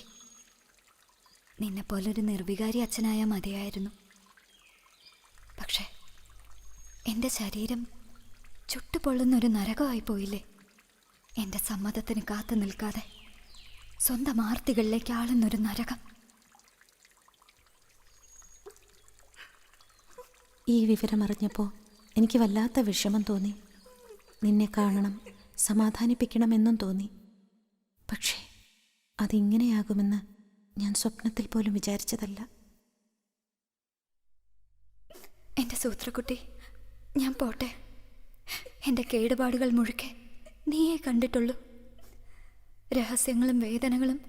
S12: നിന്നെപ്പോലൊരു നിർവികാരി അച്ഛനായ മതിയായിരുന്നു. പക്ഷേ എൻ്റെ ശരീരം ചുട്ടുപൊള്ളുന്നൊരു നരകമായി പോയില്ലേ. എൻ്റെ സമ്മതത്തിന് കാത്തു നിൽക്കാതെ സ്വന്തം ആർത്തികളിലേക്ക് ആളുന്നൊരു നരകം.
S3: ഈ വിവരമറിഞ്ഞപ്പോൾ എനിക്ക് വല്ലാത്ത വിഷമം തോന്നി. നിന്നെ കാണണം, സമാധാനിപ്പിക്കണമെന്നും തോന്നി. പക്ഷേ അതിങ്ങനെയാകുമെന്ന് ഞാൻ സ്വപ്നത്തിൽ പോലും വിചാരിച്ചതല്ല.
S12: എൻ്റെ സൂത്രക്കുട്ടി, ഞാൻ പോട്ടെ. എൻ്റെ കേടുപാടുകൾ മുഴുക്കെ നീയേ കണ്ടിട്ടുള്ളൂ. രഹസ്യങ്ങളും വേദനകളും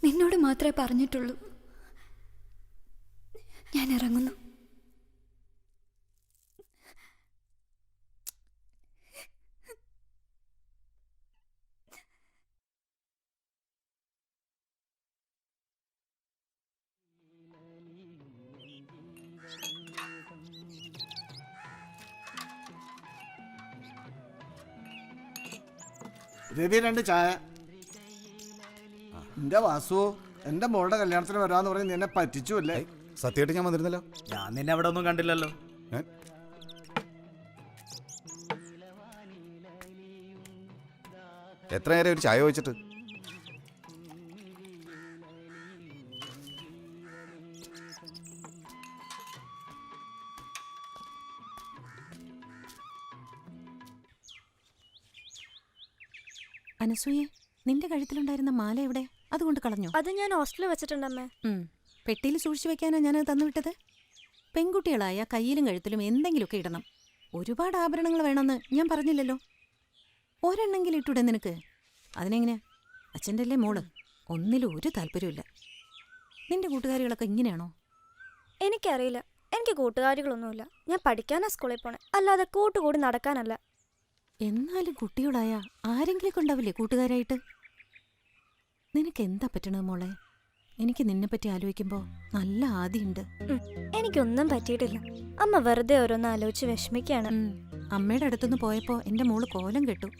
S12: നിന്നോട് മാത്രമേ പറഞ്ഞിട്ടുള്ളൂ. ഞാൻ ഇറങ്ങുന്നു.
S10: രവി 2 ചായ. എന്റെ വാസു, എന്റെ മോളുടെ കല്യാണത്തിന് വരാന്ന് പറഞ്ഞ് നിന്നെ പറ്റിച്ചു അല്ലേ?
S6: സത്യമായിട്ട് ഞാൻ വന്നിരുന്നല്ലോ.
S10: ഞാൻ നിന്നെ അവിടെ ഒന്നും കണ്ടില്ലല്ലോ.
S6: എത്ര നേരം ഒരു ചായ വെച്ചിട്ട്?
S3: അനസൂയെ, നിന്റെ കഴുത്തിലുണ്ടായിരുന്ന മാല എവിടെ? അതുകൊണ്ട് കളഞ്ഞോ?
S14: അത് ഞാൻ ഹോസ്റ്റലിൽ വെച്ചിട്ടുണ്ടമ്മേ.
S3: പെട്ടിയിൽ സൂക്ഷിച്ചു വെക്കാനോ ഞാനത് തന്നുവിട്ടത്? പെൺകുട്ടികളായ കയ്യിലും കഴുത്തിലും എന്തെങ്കിലുമൊക്കെ ഇടണം. ഒരുപാട് ആഭരണങ്ങൾ വേണമെന്ന് ഞാൻ പറഞ്ഞില്ലല്ലോ. ഒരെണ്ണെങ്കിലും ഇട്ടൂടെ നിനക്ക്? അതിനെങ്ങനെ? അച്ഛൻ്റെ അല്ലേ മോള്, ഒന്നിലും ഒരു താല്പര്യമില്ല. നിന്റെ കൂട്ടുകാരികളൊക്കെ ഇങ്ങനെയാണോ?
S14: എനിക്കറിയില്ല, എനിക്ക് കൂട്ടുകാരികളൊന്നുമില്ല. ഞാൻ പഠിക്കാനാ സ്കൂളിൽ പോണേ, അല്ലാതെ കൂട്ടുകൂടി നടക്കാനല്ല.
S3: എന്നാലും കുട്ടികളായ ആരെങ്കിലും ഉണ്ടാവില്ലേ കൂട്ടുകാരായിട്ട്? നിനക്ക് എന്താ പറ്റണത് മോളെ? എനിക്ക് നിന്നെപ്പറ്റി ആലോചിക്കുമ്പോൾ നല്ല ആദിയുണ്ട്.
S14: എനിക്കൊന്നും പറ്റിയിട്ടില്ല. അമ്മ വെറുതെ ഓരോന്ന് ആലോചിച്ച് വിഷമിക്കാണ്.
S3: അമ്മയുടെ അടുത്തുനിന്ന് പോയപ്പോൾ എൻ്റെ മോള് കോലം കെട്ടു.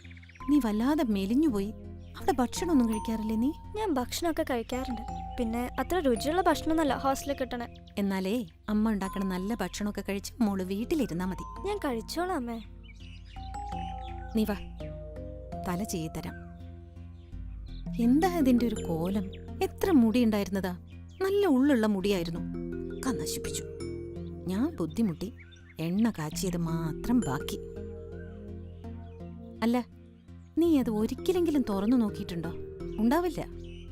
S3: നീ വല്ലാതെ മെലിഞ്ഞുപോയി. അവിടെ ഭക്ഷണമൊന്നും കഴിക്കാറില്ലേ നീ?
S14: ഞാൻ ഭക്ഷണമൊക്കെ കഴിക്കാറുണ്ട്. പിന്നെ അത്ര രുചിയുള്ള ഭക്ഷണമൊന്നുമല്ല ഹോസ്റ്റലിൽ കിട്ടണേ.
S3: എന്നാലേ അമ്മ ഉണ്ടാക്കണ നല്ല ഭക്ഷണമൊക്കെ കഴിച്ച് മോള് വീട്ടിലിരുന്നാ മതി.
S14: ഞാൻ കഴിച്ചോളാം അമ്മേ.
S3: നീ വാ, തല ചെയ്തരാം. എന്താ ഇതിന്റെ ഒരു കോലം? എത്ര മുടി ഉണ്ടായിരുന്നതാ, നല്ല ഉള്ളുള്ള മുടിയായിരുന്നു. ഒക്കെ നശിപ്പിച്ചു. ഞാൻ ബുദ്ധിമുട്ടി എണ്ണ കാച്ചിയത് മാത്രം ബാക്കി. അല്ല, നീ അത് ഒരിക്കലെങ്കിലും തുറന്നു നോക്കിയിട്ടുണ്ടോ? ഉണ്ടാവില്ല.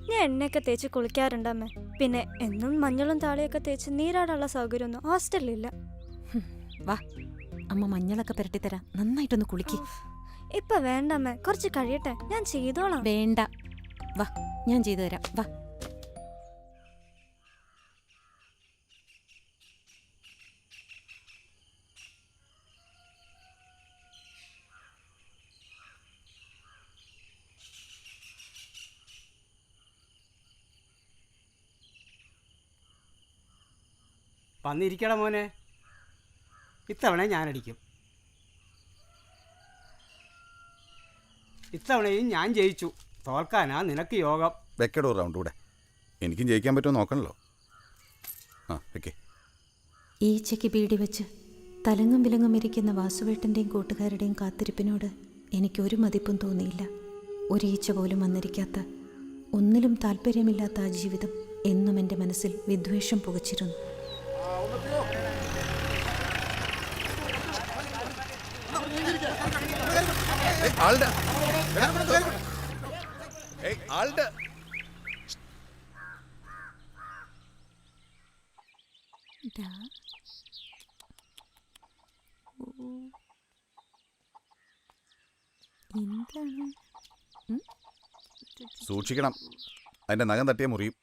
S14: ഞാൻ എണ്ണയൊക്കെ തേച്ച് കുളിക്കാറുണ്ട് അമ്മേ. പിന്നെ എന്നും മഞ്ഞളും താളിയൊക്കെ തേച്ച് നീരാടാനുള്ള സൗകര്യമൊന്നും ഹോസ്റ്റലിലില്ല.
S3: വാ, അമ്മ മഞ്ഞളൊക്കെ പുരട്ടിത്തരാം. നന്നായിട്ടൊന്ന് കുളിക്ക്.
S14: ഇപ്പൊ വേണ്ട അമ്മേ, കുറച്ച് കഴിയട്ടെ, ഞാൻ ചെയ്തോളാം.
S3: വേണ്ട, വാ, ഞാൻ ചെയ്തു തരാം. വാ.
S15: വന്നിരിക്കട മോനെ, ഇത്തവണ ഞാനടിക്കും. ഇത്തവണയും ഞാൻ ജയിച്ചു. തോൽക്കാനാ നിനക്ക് യോഗം.
S6: വെക്കടോ റൗണ്ട് കൂടെ, എനിക്കും ജയിക്കാൻ പറ്റുമോ നോക്കണല്ലോ. ആ വെക്കേ.
S3: ഈച്ചയ്ക്ക് ബീഡി വെച്ച് തലങ്ങും വിലങ്ങും ഇരിക്കുന്ന വാസുവേട്ടൻ്റെയും കൂട്ടുകാരുടെയും കാത്തിരിപ്പിനോട് എനിക്കൊരു മതിപ്പും തോന്നിയില്ല. ഒരീച്ച പോലും വന്നിരിക്കാത്ത, ഒന്നിലും താല്പര്യമില്ലാത്ത ആ ജീവിതം എന്നും എൻ്റെ മനസ്സിൽ വിദ്വേഷം പുകച്ചിരുന്നു.
S6: സൂക്ഷിക്കണം, അതിന്റെ നഖം തട്ടിയ മുറിയും.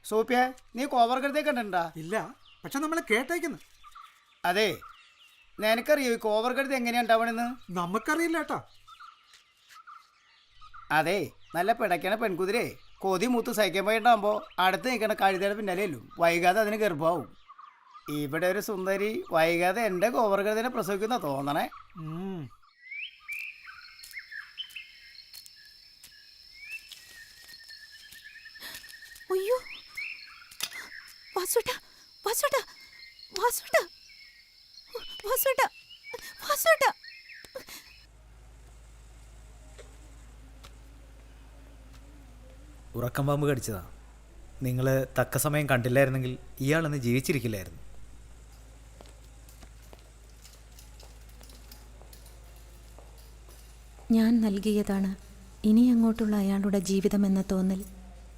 S15: സോപ്പിയെ, നീ കോവർഗഡത്തെ കണ്ടിട്ടുണ്ടാ?
S10: ഇല്ല, പക്ഷെ നമ്മൾ കേട്ടേക്കുന്നു.
S15: അതെ, നിനക്കറിയോ ഈ കോവർഗഡത്ത് എങ്ങനെയാ ഉണ്ടാവണെന്ന്?
S10: നമുക്കറിയില്ല കേട്ടോ.
S15: അതെ, നല്ല പിടയ്ക്കണ പെൺകുതിരെ കൊതി മൂത്ത് സഹിക്കാൻ പോയിട്ടാകുമ്പോൾ അടുത്ത് നിൽക്കണ കഴുതയുടെ പിന്നാലെയല്ലോ വൈകാതെ അതിന് ഗർഭമാവും. ഇവിടെ ഒരു സുന്ദരി വൈകാതെ എൻ്റെ കോവർഗഡത്തിനെ പ്രസവിക്കുന്ന തോന്നണേ.
S3: അയ്യോ, വാസുട്ടാ, വാസുട്ടാ, വാസുട്ടാ, വാസുട്ടാ, വാസുട്ടാ.
S16: ഉറക്കം പാമ്പ് കടിച്ചതാ. നിങ്ങൾ തക്ക സമയം കണ്ടില്ലായിരുന്നെങ്കിൽ ഇയാളൊന്ന് ജീവിച്ചിരിക്കില്ലായിരുന്നു.
S3: ഞാൻ നൽകിയതാണ് ഇനി അങ്ങോട്ടുള്ള അയാളുടെ ജീവിതമെന്ന തോന്നൽ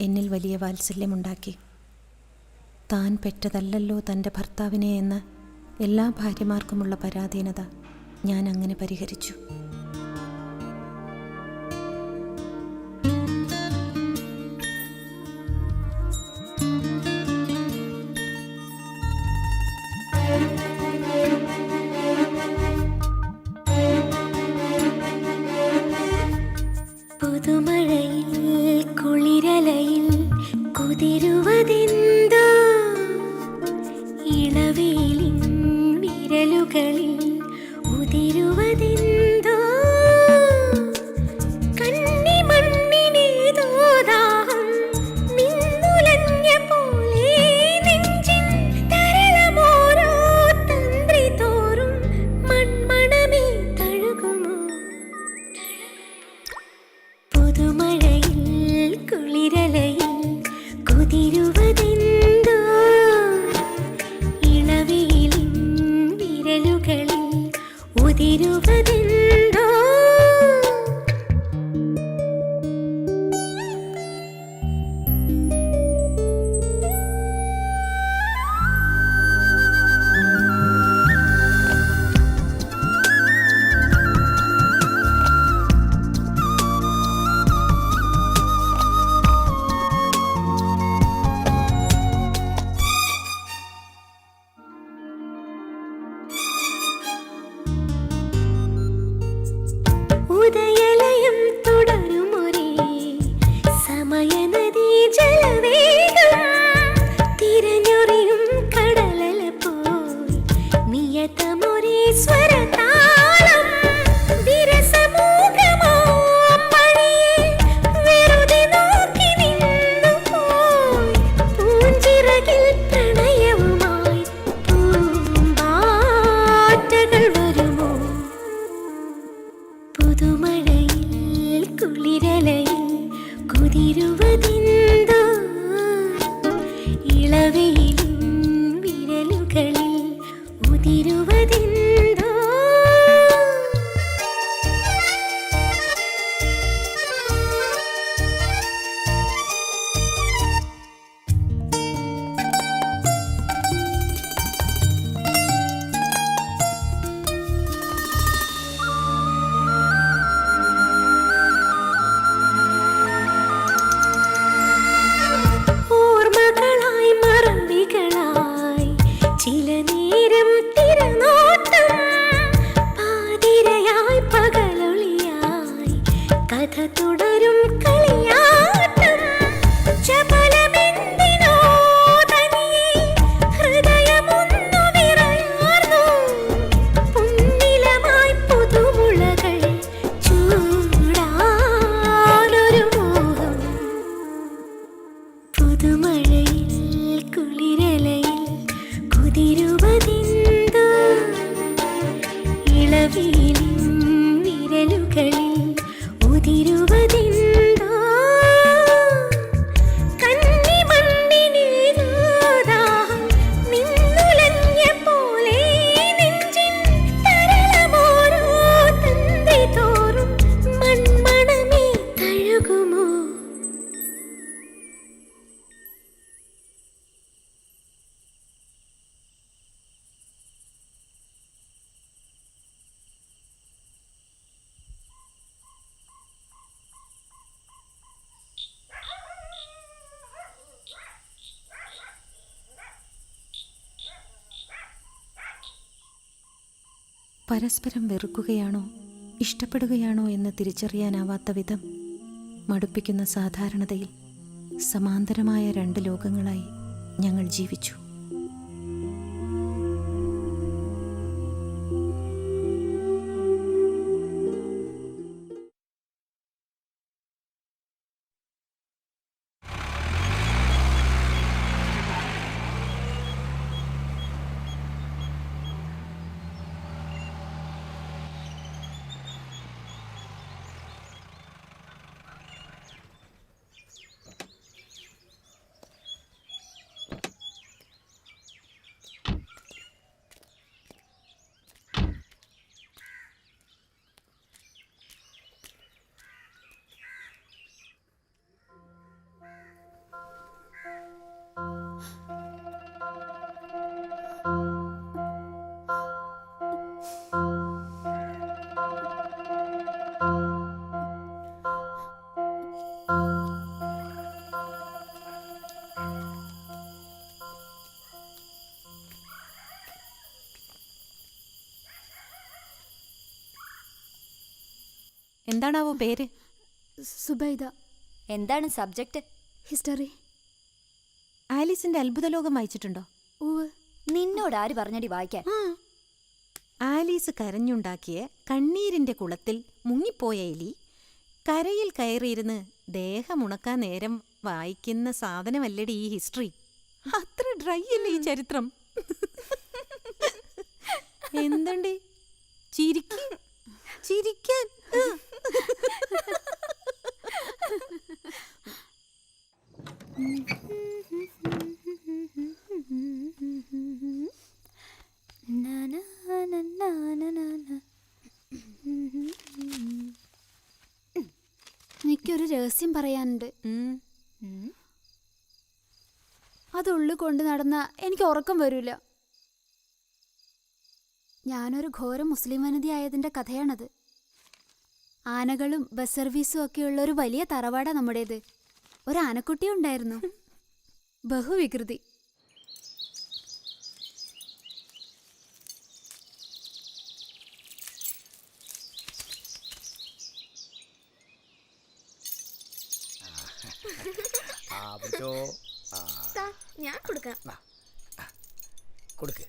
S3: എന്നിൽ വലിയ വാത്സല്യമുണ്ടാക്കി. താൻ പെറ്റതല്ലല്ലോ തൻ്റെ ഭർത്താവിനെ എന്ന എല്ലാ ഭാര്യമാർക്കുമുള്ള പരാധീനത ഞാൻ അങ്ങനെ പരിഹരിച്ചു.
S17: പുതുമഴയിൽ കുളിരലയിൽ കുതിരുവതെന്തോ, ഇളവേലിൻ വിരലുകളിൽ ഉതിരുവതെന്തോ. പുതുമഴയിൽ കുളിരലയിൽ കുതിരുവതിന്തോ ഇളവയിലും വിരലുകളിൽ ഉതിരുവതിന്തോ ഓർമ്മകളായി മറവികളായി ചില നേരം തിരനോട്ടം പാതിരയായി പകലൊളിയായി കഥ തുടരും കളിയാട്ടം ചപലമെന്തിനോ തനിയെ ഹൃദയമൊന്നു വിറയാർന്നു പുന്നിലമായി പുതുമുളകൾ ചൂടാനൊരു മോഹം പുതുമഴയിൽ കുളിരലയിൽ കുതിരുവതിന്തോ ഇളവിയിലും വിരലുകളിൽ ഉതിരുവതിന്തോ കന്നിമണ്ണിനേതോ ദാഹം നിന്നുലഞ്ഞ പോലെ നെഞ്ചിൻ തരളമോരോ തന്ത്രി തോറും മൺമണമേ തഴുകുമോ
S3: പരസ്പരം വെറുക്കുകയാണോ ഇഷ്ടപ്പെടുകയാണോ എന്ന് തിരിച്ചറിയാനാവാത്ത വിധം മടുപ്പിക്കുന്ന സാധാരണതയിൽ സമാന്തരമായ രണ്ട് ലോകങ്ങളായി ഞങ്ങൾ ജീവിച്ചു. എന്താണാവോ പേര്?
S13: സുബൈദ.
S12: എന്താണ് സബ്ജക്റ്റ്?
S13: ഹിസ്റ്ററി.
S3: ആലീസിന്റെ അത്ഭുതലോകം വായിച്ചിട്ടുണ്ടോ?
S12: നിന്നോട് ആര് പറഞ്ഞടി വായിക്കാൻ?
S3: ആലീസ് കരഞ്ഞുണ്ടാക്കിയ കണ്ണീരിന്റെ കുളത്തിൽ മുങ്ങിപ്പോയ എലി കരയിൽ കയറിയിരുന്ന് ദേഹമുണക്കാൻ നേരം വായിക്കുന്ന സാധനമല്ലടി ഈ ഹിസ്റ്ററി. അത്ര ഡ്രൈ അല്ലേ ഈ ചരിത്രം? എന്തണ്ടി ചിരിക്കാൻ?
S13: എനിക്കൊരു രഹസ്യം പറയാനുണ്ട്. അതുള്ളു കൊണ്ട് നടന്ന എനിക്ക് ഉറക്കം വരില്ല. ഞാനൊരു ഘോര മുസ്ലിം വനിതയായതിൻ്റെ കഥയാണത്. ആനകളും ബസ് സർവീസും ഒക്കെയുള്ള ഒരു വലിയ തറവാടാ നമ്മുടേത്. ഒരു ആനക്കുട്ടി ഉണ്ടായിരുന്നു, ബഹുവികൃതി.
S17: ഞാൻ കൊടുക്കാം.
S11: കൊടുക്ക്.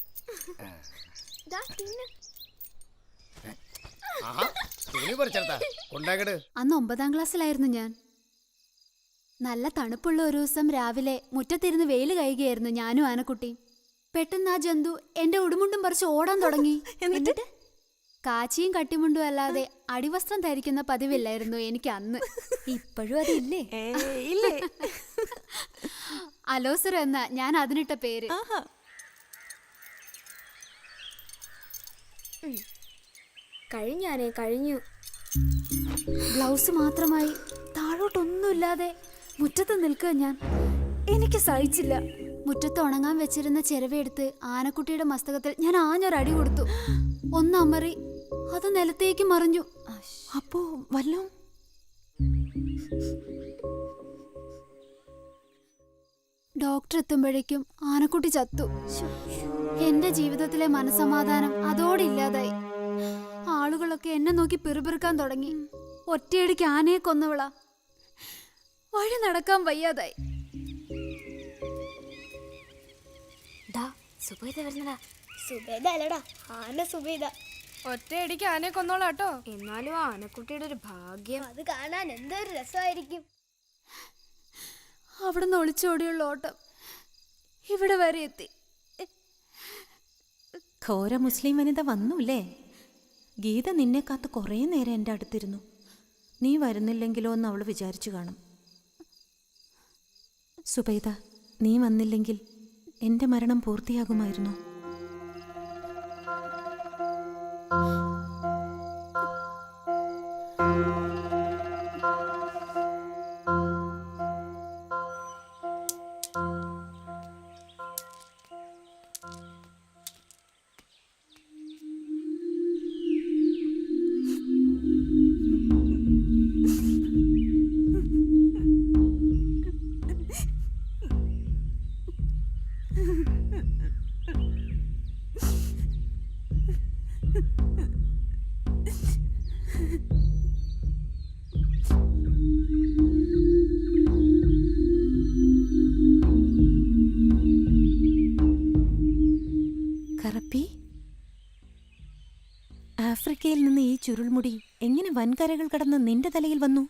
S13: അന്ന് 9ാം ക്ലാസ്സിലായിരുന്നു ഞാൻ. നല്ല തണുപ്പുള്ള ഒരു ദിവസം രാവിലെ മുറ്റത്തിരുന്ന് വെയിൽ കഴുകുകയായിരുന്നു ഞാനും ആനക്കുട്ടി. പെട്ടെന്ന് ആ ജന്തു എന്റെ ഉടുമുണ്ടും പറിച്ച് ഓടാൻ തുടങ്ങി. കാച്ചിയും കട്ടിമുണ്ടും അല്ലാതെ അടിവസ്ത്രം ധരിക്കുന്ന പതിവില്ലായിരുന്നു എനിക്ക് അന്ന്.
S12: ഇപ്പോഴും അതില്ലേ?
S3: ഇല്ലേ?
S13: അലോസരം എന്ന ഞാൻ അതിനിട്ട പേര്.
S17: കഴിഞ്ഞാനേ കഴിഞ്ഞു.
S13: ബ്ലൗസ് മാത്രമായി താഴോട്ടൊന്നുമില്ലാതെ മുറ്റത്ത് നിൽക്കുക ഞാൻ. എനിക്ക് സഹിച്ചില്ല. മുറ്റത്ത് ഉണങ്ങാൻ വെച്ചിരുന്ന ചിരവയെടുത്ത് ആനക്കുട്ടിയുടെ മസ്തകത്തിൽ ഞാൻ ആഞ്ഞൊരടി കൊടുത്തു. ഒന്നമറി അത് നിലത്തേക്ക് മറിഞ്ഞു.
S3: അപ്പോ വല്ലോ
S13: ഡോക്ടർ എത്തുമ്പോഴേക്കും ആനക്കുട്ടി ചത്തു. എന്റെ ജീവിതത്തിലെ മനസമാധാനം അതോടെ ഇല്ലാതായി. ആളുകളൊക്കെ എന്നെ നോക്കി പിറുപിറുക്കാൻ തുടങ്ങി. ഒറ്റയടിക്ക് ആനയെ കൊന്നവളാ. വഴി നടക്കാൻ വയ്യാതായി.
S17: സുബേദ അല്ലടാ, ആന സുബേദ.
S14: ഒറ്റയടിക്ക് ആനയെ കൊന്നോളാട്ടോ.
S17: എന്നാലും ആനക്കുട്ടിയുടെ ഒരു ഭാഗ്യം. അത് കാണാൻ എന്തൊരു രസമായിരിക്കും.
S13: അവിടെ നിന്ന് ഒളിച്ചോടിയുള്ള ഓട്ടം ഇവിടെ വരെ എത്തി.
S3: ഘോര മുസ്ലിം വനിത വന്നൂല്ലേ? ഗീത നിന്നെ കാത്ത് കുറേ നേരം എൻ്റെ അടുത്തിരുന്നു. നീ വരുന്നില്ലെങ്കിലോ എന്ന് അവൾ വിചാരിച്ചു കാണും. സുബൈദ, നീ വന്നില്ലെങ്കിൽ എൻ്റെ മരണം പൂർത്തിയാകുമായിരുന്നു. കറപ്പി, ആഫ്രിക്കയിൽ നിന്ന് ഈ ചുരുൾമുടി എങ്ങനെ വൻകരകൾ കടന്ന് നിന്റെ തലയിൽ വന്നു?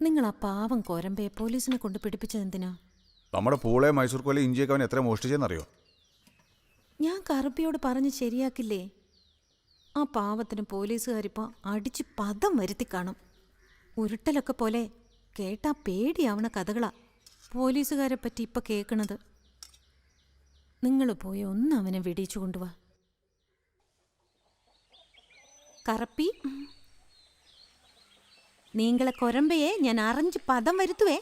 S3: നിങ്ങൾ ആ പാവം കോരമ്പയെ പോലീസിനെ കൊണ്ട് പിടിപ്പിച്ചതെന്തിനാ?
S6: നമ്മുടെ പൂളെ മൈസൂർ കൊല ഇഞ്ചിയൊക്കെ അവൻ എത്ര മോഷ്ടിച്ചെന്നറിയോ?
S3: ഞാൻ കറുപ്പിയോട് പറഞ്ഞ് ശരിയാക്കില്ലേ? ആ പാവത്തിന് പോലീസുകാരിപ്പോൾ അടിച്ച് പദം വരുത്തി കാണും. ഉരുട്ടലൊക്കെ പോലെ കേട്ടാ പേടിയാവണ കഥകളാ പോലീസുകാരെ പറ്റി ഇപ്പം കേൾക്കണത്. നിങ്ങൾ പോയി ഒന്ന് അവനെ വെടിയിച്ചു കൊണ്ടുവാ. കറപ്പി, നീങ്ങളെ കൊരമ്പയെ ഞാൻ അറിഞ്ഞ് പദം വരുത്തുവേ.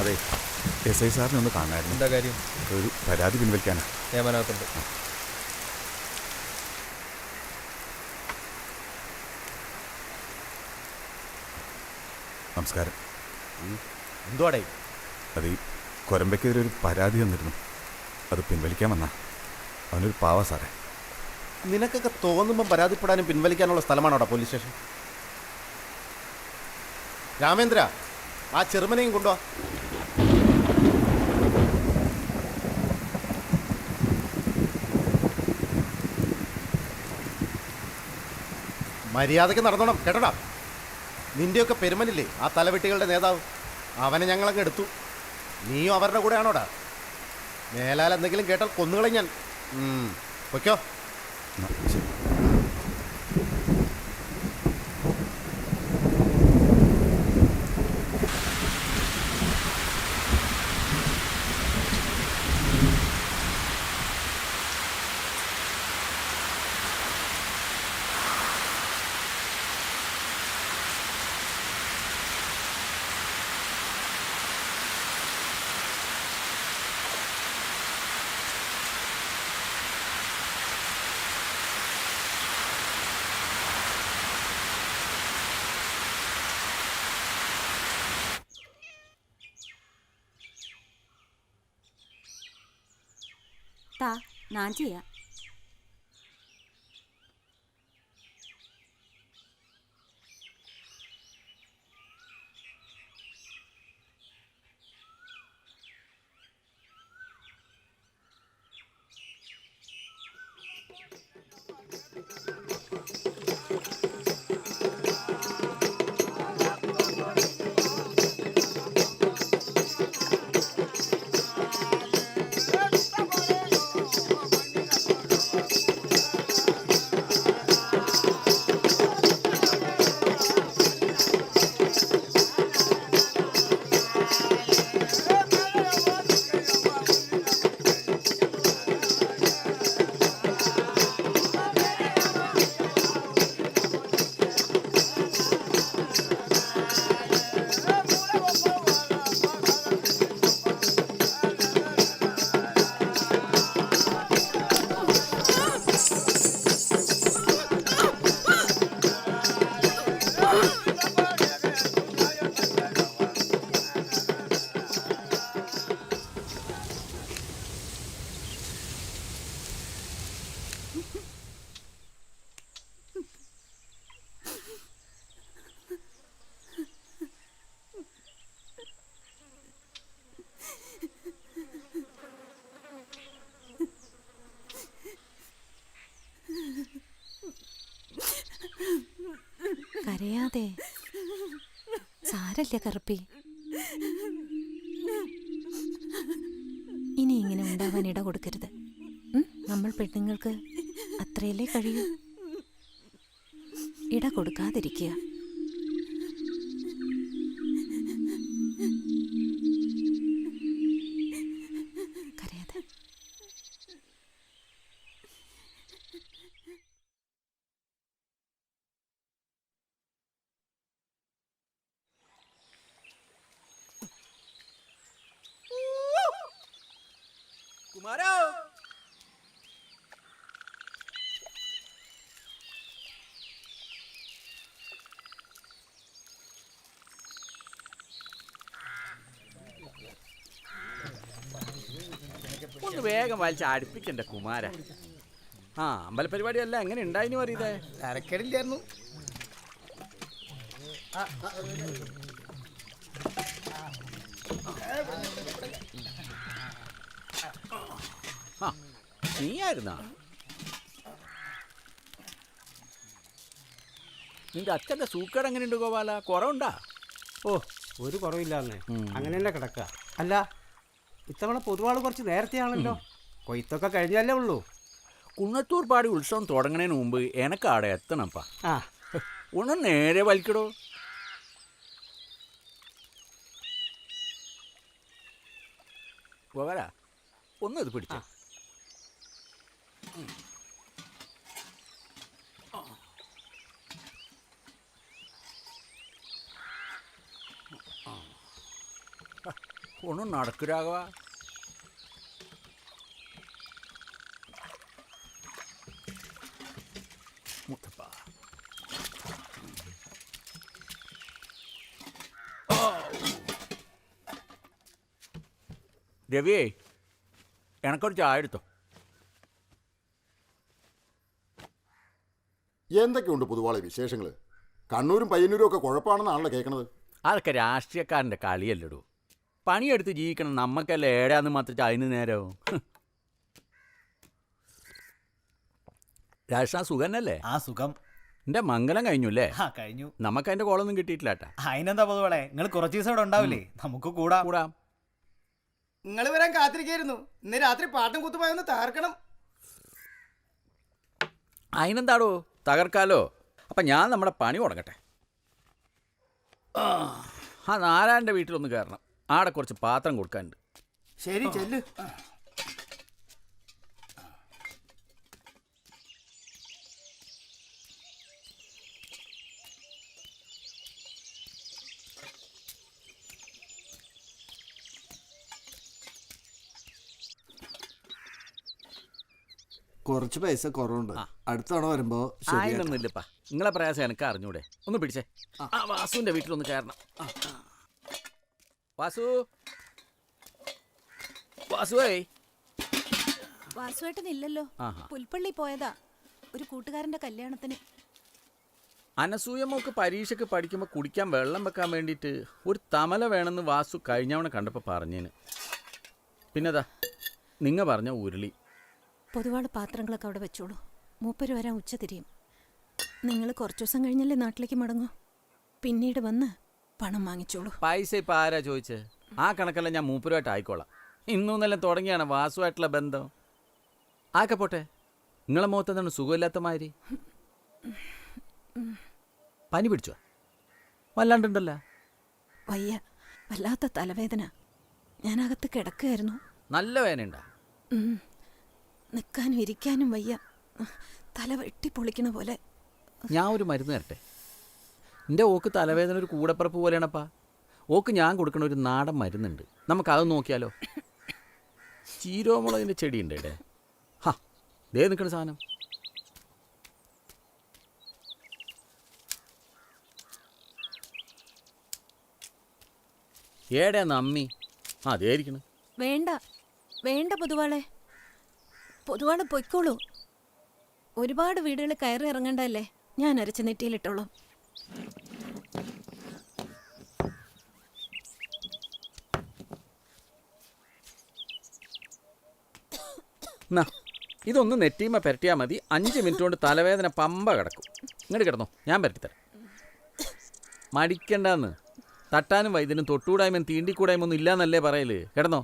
S6: അതെ, SI സാറിനെ ഒന്ന് കാണാമായിരുന്നു.
S5: എന്താ കാര്യം?
S6: ഒരു പരാതി പിൻവലിക്കാനാ.
S5: നിയമനകത്തുണ്ട്.
S6: നമസ്കാരം.
S16: എന്തുവാടേ?
S6: അത് ഈ കൊരമ്പയ്ക്കെതിരെ ഒരു പരാതി തന്നിരുന്നു. അത് പിൻവലിക്കാൻ വന്നാ. അവനൊരു പാവ സാറേ.
S16: നിനക്കൊക്കെ തോന്നുമ്പം പരാതിപ്പെടാനും പിൻവലിക്കാനുള്ള സ്ഥലമാണോടാ പോലീസ് സ്റ്റേഷൻ? രാമേന്ദ്ര, ആ ചെറുമനെയും കൊണ്ടുവാ. മര്യാദയ്ക്ക് നടന്നോണം കേട്ടോടാ. നിന്റെയൊക്കെ പെരുമനില്ലേ ആ തലവെട്ടികളുടെ നേതാവ്? അവനെ ഞങ്ങളങ്ങ് എടുത്തു. നീയും അവരുടെ കൂടെയാണോടാ? മേലാൽ എന്തെങ്കിലും കേട്ടാൽ കൊന്നുകളെ ഞാൻ. പൊയ്ക്കോ.
S9: ഞാൻ ചെയ്യാം.
S3: കരയാതെ. സാരല്ല കറുപ്പി, ഇനി ഇങ്ങനെ ഉണ്ടാവാൻ ഇട കൊടുക്കരുത്. നമ്മൾ പെണ്ണുങ്ങൾക്ക് അത്രയല്ലേ കഴിയൂ. ഇട കൊടുക്കാതിരിക്കുക. കരയാതെ.
S18: കുമാരോ, ഒന്ന് വേഗം വലിച്ച് അടുപ്പിക്കണ്ട കുമാര. ആ, അമ്പലപരിപാടിയല്ല എങ്ങനെ ഉണ്ടായിരുന്നു അറിയതേ?
S15: തരക്കേടില്ലായിരുന്നു.
S18: നീയായിരുന്നാ? നിന്റെ അച്ഛൻ്റെ സൂക്കേട് എങ്ങനെയുണ്ട് ഗോപാല? കുറവുണ്ടാ?
S19: ഓ, ഒരു കുറവില്ലാന്നേ. അങ്ങനെ തന്നെ കിടക്കുക. അല്ല, ഇത്തവണ പൊതുവാൾ കുറച്ച് നേരത്തെയാണല്ലോ. കൊയ്ത്തൊക്കെ കഴിഞ്ഞല്ലേ ഉള്ളൂ.
S18: കുന്നത്തൂർ പാടി ഉത്സവം തുടങ്ങുന്നതിന് മുമ്പ് എനക്ക് അവിടെ എത്തണപ്പാ. ഒന്ന് നേരെ വലിക്കടോ. ഗോപാല, ഒന്ന് ഇത് പിടിച്ച. ഒന്നും നടക്കുരാകവാ. മുത്തപ്പ, രവിയേ, എനക്കൊരു ചായ എടുത്തോ.
S20: എന്തൊക്കെയുണ്ട് പൊതുവാളെ വിശേഷങ്ങൾ? കണ്ണൂരും പയ്യന്നൂരും ഒക്കെ കുഴപ്പമാണെന്നാണല്ലോ കേൾക്കണത്.
S18: അതൊക്കെ രാഷ്ട്രീയക്കാരൻ്റെ കളിയല്ലടൂ. പണിയെടുത്ത് ജീവിക്കണം നമ്മക്കല്ല. ഏടാന്ന് മാത്രം അതിന് നേരവും. രാഷ്ട്ര സുഖന്നല്ലേ?
S15: ആ, സുഖം.
S18: എന്റെ മംഗലം കഴിഞ്ഞു അല്ലേ?
S15: കഴിഞ്ഞു.
S18: നമുക്ക് അതിന്റെ കോളൊന്നും കിട്ടിയിട്ടില്ല.
S15: അതിനെന്താ പൊതുവളെ, നിങ്ങൾ കുറച്ച് ദിവസം ഇവിടെ ഉണ്ടാവില്ലേ? നമുക്ക് കൂടാം. നിങ്ങൾ വരാൻ കാത്തിരിക്കായിരുന്നു. ഇന്ന് രാത്രി പാട്ടും കുത്തുമായി ഒന്ന് തകർക്കണം.
S18: അതിനെന്താടോ, തകർക്കാലോ. അപ്പം ഞാൻ നമ്മുടെ പണി തുടങ്ങട്ടെ. ആ നാരായണൻ്റെ വീട്ടിലൊന്ന് കയറണം. ആടെ കുറച്ച് പാത്രം കൊടുക്കാനുണ്ട്.
S15: ശരി, ചെല്ല്.
S10: കുറച്ച് പൈസ കുറവുണ്ട്. അടുത്ത തവണ വരുമ്പോ
S18: അതിനൊന്നുമില്ലപ്പാ. നിങ്ങളെ പ്രയാസം എനിക്ക് അറിഞ്ഞൂടെ? ഒന്ന് പിടിച്ചേ. ആ വാസുവിൻ്റെ വീട്ടിലൊന്ന് കയറണം. വാസു, വാസുവേ.
S3: വാസുവേട്ടനില്ലല്ലോ, പുൽപ്പള്ളി പോയതാ ഒരു കൂട്ടുകാരന്റെ കല്യാണത്തിന്.
S18: അനസൂയമോക്ക് പരീക്ഷയ്ക്ക് പഠിക്കുമ്പോൾ കുടിക്കാൻ വെള്ളം വെക്കാൻ വേണ്ടിയിട്ട് ഒരു തമല വേണമെന്ന് വാസു കഴിഞ്ഞവണ കണ്ടപ്പോൾ പറഞ്ഞേന്. പിന്നെതാ നിങ്ങ പറഞ്ഞ ഉരുളി.
S3: പൊതുവാൾ പാത്രങ്ങളൊക്കെ അവിടെ വെച്ചോളൂ. മൂപ്പര് വരാൻ ഉച്ച തിരിയും. നിങ്ങൾ കുറച്ചു ദിവസം കഴിഞ്ഞല്ലേ നാട്ടിലേക്ക് മടങ്ങൂ. പിന്നീട് വന്ന് പണം വാങ്ങിച്ചോളൂ.
S18: പൈസ ഇപ്പം ആരാ ചോദിച്ചേ? ആ കണക്കെല്ലാം ഞാൻ മൂപ്പരുമായിട്ട് ആയിക്കോളാം. ഇന്നൊന്നെല്ലാം തുടങ്ങിയാണ് വാസുവായിട്ടുള്ള ബന്ധം. ആക്കെ പോട്ടെ. നിങ്ങളെ മുഖത്തെന്താണ് സുഖമില്ലാത്ത മാതിരി? പനി പിടിച്ചോ? വല്ലാണ്ടുണ്ടല്ലോ.
S3: വയ്യ, വല്ലാത്ത തലവേദന. ഞാനകത്ത് കിടക്കുകയായിരുന്നു.
S18: നല്ല വേദനയുണ്ടാ?
S3: നിൽക്കാനും ഇരിക്കാനും വയ്യ. തല വെട്ടിപ്പൊളിക്കണ പോലെ.
S18: ഞാൻ ഒരു മരുന്ന് തരട്ടെ? എൻ്റെ ഓക്ക് തലവേദന ഒരു കൂടപ്പറപ്പ് പോലെയാണപ്പാ. ഓക്ക് ഞാൻ കൊടുക്കണ ഒരു നാടൻ മരുന്നുണ്ട്. നമുക്കത് നോക്കിയാലോ? ചീരോമുളകിൻ്റെ ചെടിയുണ്ട് ഇവിടെ. ഹാ, ദേ നിൽക്കണ സാധനം. ഏടാ നമ്മി? അതേരിക്കണ്.
S3: വേണ്ട വേണ്ട പൊതുവാളെ, പൊതുവാളെ പൊയ്ക്കോളൂ. ഒരുപാട് വീടുകൾ കയറി ഇറങ്ങണ്ടല്ലേ. ഞാൻ അരച്ച് നെറ്റിയിലിട്ടോളൂ.
S18: ഇതൊന്ന് നെറ്റിയുമ്പോൾ പുരട്ടിയാൽ മതി. 5 മിനിറ്റ് കൊണ്ട് തലവേദന പമ്പ കിടക്കും. ഇങ്ങോട്ട് കിടന്നോ, ഞാൻ പുരട്ടിത്തരാം. മടിക്കണ്ടെന്ന്. തട്ടാനും വൈദ്യനും തൊട്ടുകൂടായ്മയും തീണ്ടിക്കൂടായ്മ ഒന്നും ഇല്ലാന്നല്ലേ പറയല്. കിടന്നോ.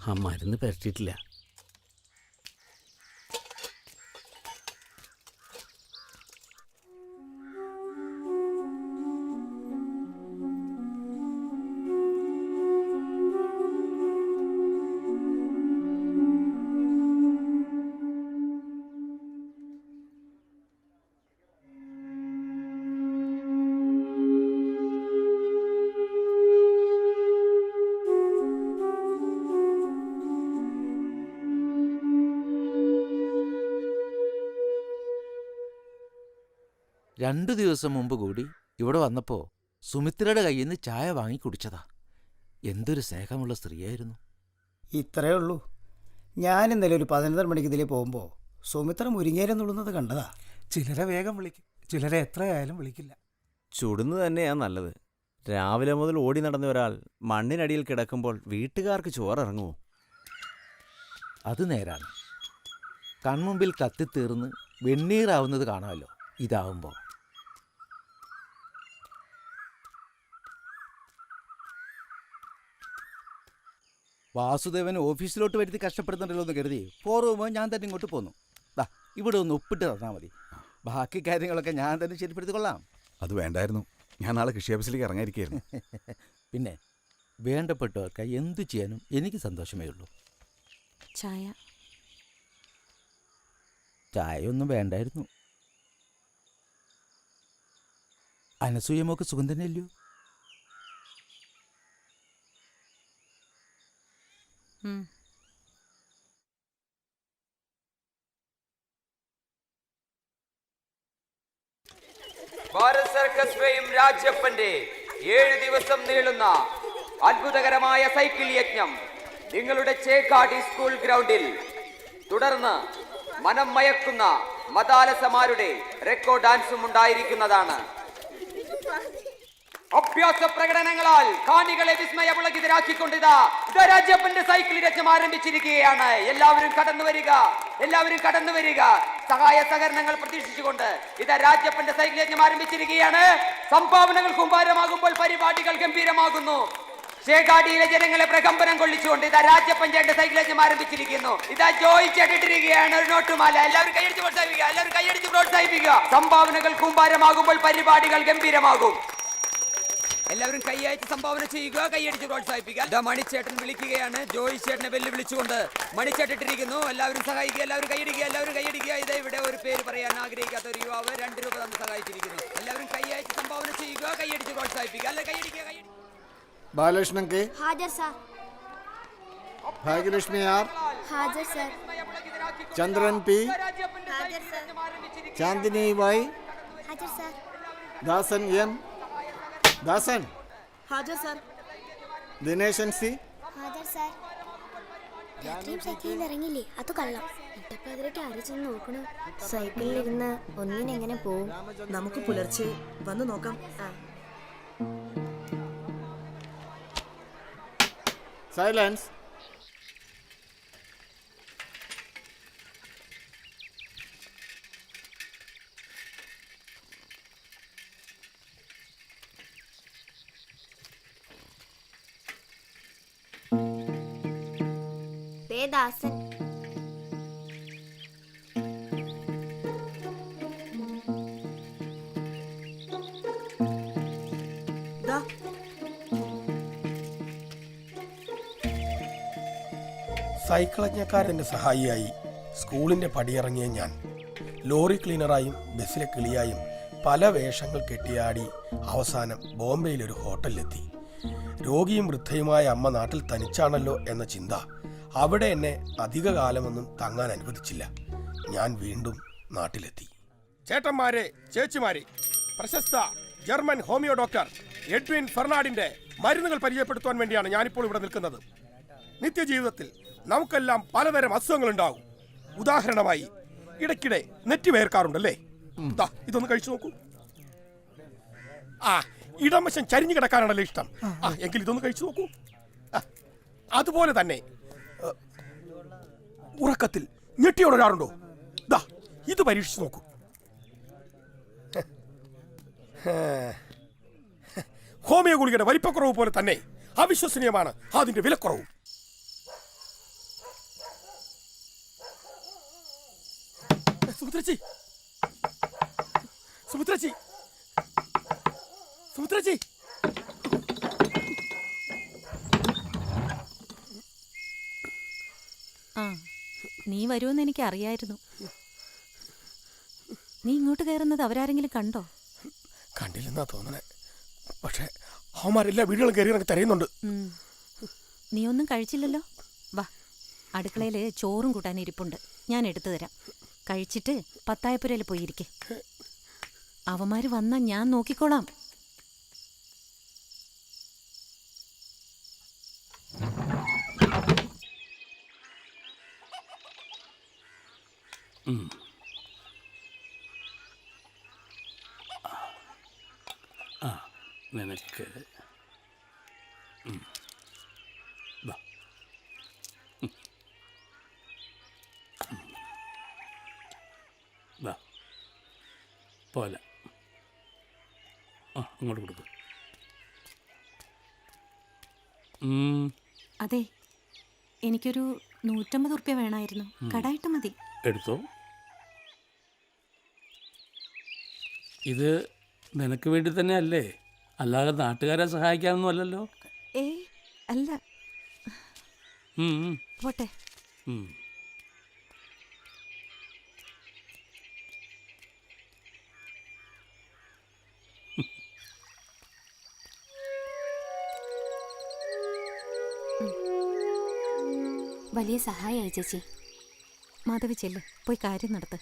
S18: ആ മരുന്ന് പരട്ടിയിട്ടില്ല.
S21: രണ്ടു ദിവസം മുമ്പ് കൂടി ഇവിടെ വന്നപ്പോൾ സുമിത്രയുടെ കയ്യിൽ നിന്ന് ചായ വാങ്ങി കുടിച്ചതാ. എന്തൊരു സ്നേഹമുള്ള സ്ത്രീയായിരുന്നു.
S15: ഇത്രയേ ഉള്ളൂ. ഞാൻ ഇന്നലെ ഒരു 11 മണിക്ക് ഇതിലേ പോകുമ്പോൾ സുമിത്ര മുരിങ്ങേരം നുള്ളുന്നത് കണ്ടതാ.
S10: ചിലരെ വേഗം വിളിക്കും, ചിലരെ എത്രയായാലും വിളിക്കില്ല.
S22: ചുടുന്നു തന്നെയാണ് നല്ലത്. രാവിലെ മുതൽ ഓടി നടന്ന ഒരാൾ മണ്ണിനടിയിൽ കിടക്കുമ്പോൾ വീട്ടുകാർക്ക് ചോറിറങ്ങുമോ?
S21: അത് നേരാണ്. കൺമുമ്പിൽ കത്തിത്തീർന്ന് വെണ്ണീറാവുന്നത് കാണാമല്ലോ ഇതാവുമ്പോൾ. വാസുദേവൻ ഓഫീസിലോട്ട് വരുത്തി കഷ്ടപ്പെടുന്നുണ്ടല്ലോ എന്ന് കരുതി പോറുമ്പോൾ ഞാൻ തന്നെ ഇങ്ങോട്ട് പോന്നു. ദാ ഇവിടെ ഒന്ന് ഒപ്പിട്ട് തന്നാൽ മതി. ബാക്കി കാര്യങ്ങളൊക്കെ ഞാൻ തന്നെ ശരിപ്പെടുത്തിക്കൊള്ളാം.
S6: അത് വേണ്ടായിരുന്നു. ഞാൻ നാളെ കൃഷി ഓഫീസിലേക്ക് ഇറങ്ങിയിരിക്കുകയായിരുന്നു.
S21: പിന്നെ വേണ്ടപ്പെട്ടവർക്ക് എന്തു ചെയ്യാനും എനിക്ക് സന്തോഷമേ ഉള്ളൂ.
S3: ചായ
S21: ചായയൊന്നും വേണ്ടായിരുന്നു. അനസൂയമൊക്കെ സുഖം തന്നെയല്ലയോ?
S23: ഭാരത് സർക്കസ് ഫെയിം രാജപ്പന്റെ 7 ദിവസം നീളുന്ന അത്ഭുതകരമായ സൈക്കിൾ യജ്ഞം നിങ്ങളുടെ ചേക്കാടി സ്കൂൾ ഗ്രൗണ്ടിൽ. തുടർന്ന് മനം മയക്കുന്ന മതാലസമാരുടെ റെക്കോർഡ് ഡാൻസും ഉണ്ടായിരിക്കുന്നതാണ്. അഭ്യാസ പ്രകടനങ്ങളാൽ കാണികളെ വിസ്മയപുളകിതരാക്കിക്കൊണ്ടിതാ രാജപ്പന്റെ സൈക്കിൾ യജ്ഞം ആരംഭിച്ചിരിക്കുകയാണ്. എല്ലാവരും കടന്നു വരിക. സഹായ സഹകരണങ്ങൾ പ്രതീക്ഷിച്ചുകൊണ്ട് ഇതാ രാജപ്പന്റെ സൈക്കിൾ യജ്ഞം ആരംഭിച്ചിരിക്കുകയാണ്. സംഭാവനകൾ കുമ്പാരമാകുമ്പോൾ പരിപാടികൾ ഗംഭീരമാകുന്നു. ചേകാടിയിലെ ജനങ്ങളെ പ്രകമ്പനം കൊള്ളിച്ചുകൊണ്ട് ഇതാ രാജപ്പൻ ചേട്ടന്റെ സൈക്കിൾ യജ്ഞം ആരംഭിച്ചിരിക്കുന്നു. ഇതാ ജോയി ചേട്ടിട്ടിരിക്കുകയാണ് ഒരു നോട്ടുമാല. എല്ലാവരും കൈയടിച്ച് പ്രോത്സാഹിപ്പിക്കുക. സംഭാവനകൾ കുമ്പാരമാകുമ്പോൾ പരിപാടികൾ ഗംഭീരമാകും. എല്ലാവരും കൈയയച്ച് സംഭാവന ചെയ്യുക, കൈയടിച്ച് പ്രോത്സാഹിപ്പിക്കുക. ഇതാ മണിച്ചേട്ടൻ വിളിക്കുകയാണ്. ജോയി ചേട്ടനെ വെല്ലുവിളിച്ചുകൊണ്ട് മണിച്ചേട്ടിട്ടിരിക്കുന്നു. എല്ലാവരും സഹായിക്കുക, എല്ലാവരും കൈയടിക്കുക. ഇതാ ഇവിടെ ഒരു പേര് പറയാൻ ആഗ്രഹിക്കാത്ത ഒരു യുവാവ് 2 രൂപ തന്ന് സഹായിച്ചിരിക്കുന്നു. എല്ലാവരും കൈയയച്ച് സംഭാവന ചെയ്യുക, കൈയടിച്ച് പ്രോത്സാഹിപ്പിക്കുക. അല്ല കൈയടിക്കുക.
S10: बालकृष्णन के
S17: हाजिर सर.
S10: भाग्यलक्ष्मी आर
S17: हाजिर सर.
S10: चंद्रन पी
S17: हाजिर सर.
S10: चांदनी वाई
S17: हाजिर सर.
S10: दासन एम दासन
S17: हाजिर सर.
S10: दिनेशन सी
S17: हाजिर सर. രാത്രിയും സൈക്കിളിൽ ഇറങ്ങില്ലേ അത് കള്ളം. ഇട്ടപ്പോ അതിലേക്ക് അരച്ചെന്ന് നോക്കണു. സൈക്കിളിലിരുന്ന് ഒന്നിനെങ്ങനെ പോവും?
S1: നമുക്ക് പുലർച്ചെ വന്ന് നോക്കാം.
S20: സൈലൻസ്.
S17: ദാസൻ
S11: സൈക്കിളജ്ഞക്കാരൻ്റെ സഹായിയായി സ്കൂളിൻ്റെ പടിയിറങ്ങിയ ഞാൻ ലോറി ക്ലീനറായും ബസ്സിലെ കിളിയായും പല വേഷങ്ങൾ കെട്ടിയാടി അവസാനം ബോംബെയിലൊരു ഹോട്ടലിലെത്തി. രോഗിയും വൃദ്ധയുമായ അമ്മ നാട്ടിൽ തനിച്ചാണല്ലോ എന്ന ചിന്ത അവിടെ എന്നെ അധിക കാലമൊന്നും തങ്ങാൻ അനുവദിച്ചില്ല. ഞാൻ വീണ്ടും നാട്ടിലെത്തി. ചേട്ടന്മാരെ, ചേച്ചിമാരെ, പ്രശസ്ത ജർമ്മൻ ഹോമിയോ ഡോക്ടർ എഡ്വിൻ ഫെർണാഡിന്റെ മരുന്നുകൾ പരിചയപ്പെടുത്താൻ വേണ്ടിയാണ് ഞാനിപ്പോൾ ഇവിടെ നിൽക്കുന്നത്. നിത്യജീവിതത്തിൽ നമുക്കെല്ലാം പലതരം അസുഖങ്ങളുണ്ടാകും. ഉദാഹരണമായി ഇടയ്ക്കിടെ നെറ്റി വേർക്കാറുണ്ടല്ലേ? ഇതൊന്ന് കഴിച്ചു നോക്കൂ. ഇടംവശം ചരിഞ്ഞു കിടക്കാനാണല്ലോ ഇഷ്ടം. എങ്കിൽ ഇതൊന്ന് കഴിച്ചു നോക്കൂ. അതുപോലെ തന്നെ ഉറക്കത്തിൽ ഞെട്ടിയോടാറുണ്ടോ? ഇത് പരീക്ഷിച്ചു നോക്കൂ. ഹോമിയോ ഗുളികയുടെ വലിപ്പക്കുറവ് പോലെ തന്നെ അവിശ്വസനീയമാണ് അതിന്റെ വിലക്കുറവും. സുമിത്രജി, സുമിത്രജി, സുമിത്രജി.
S3: നീ വരുമെന്ന് എനിക്ക് അറിയായിരുന്നു. നീ ഇങ്ങോട്ട് കയറുന്നത് അവരാരെങ്കിലും കണ്ടോ?
S11: കണ്ടില്ലെന്നാ തോന്നണേ. പക്ഷെ അവന്മാരെല്ലാ വീടുകളും കയറി എനിക്ക് തരയുന്നുണ്ട്.
S3: നീ ഒന്നും കഴിച്ചില്ലല്ലോ. വാ, അടുക്കളയിൽ ചോറും കൂട്ടാൻ ഇരിപ്പുണ്ട്, ഞാൻ എടുത്തു തരാം. കഴിച്ചിട്ട് പത്തായപ്പുരയിൽ പോയിരിക്കെ. അവന്മാര് വന്നാ ഞാൻ നോക്കിക്കോളാം.
S4: നിനക്ക് പോലെ അങ്ങോട്ട് കൊടുക്കും.
S3: അതെ, എനിക്കൊരു 150 ഉറുപ്യ വേണമായിരുന്നു. കടായിട്ട് മതി.
S4: എടുത്തോ. ഇത് നിനക്ക് വേണ്ടി തന്നെ അല്ലേ, അല്ലാതെ നാട്ടുകാരെ സഹായിക്കാനൊന്നും അല്ലല്ലോ.
S3: അല്ല, പോട്ടെ.
S9: വലിയ സഹായമായി ചേച്ചി.
S3: മാധവി ചെല്ല്, പോയി കാര്യം നടത്ത്.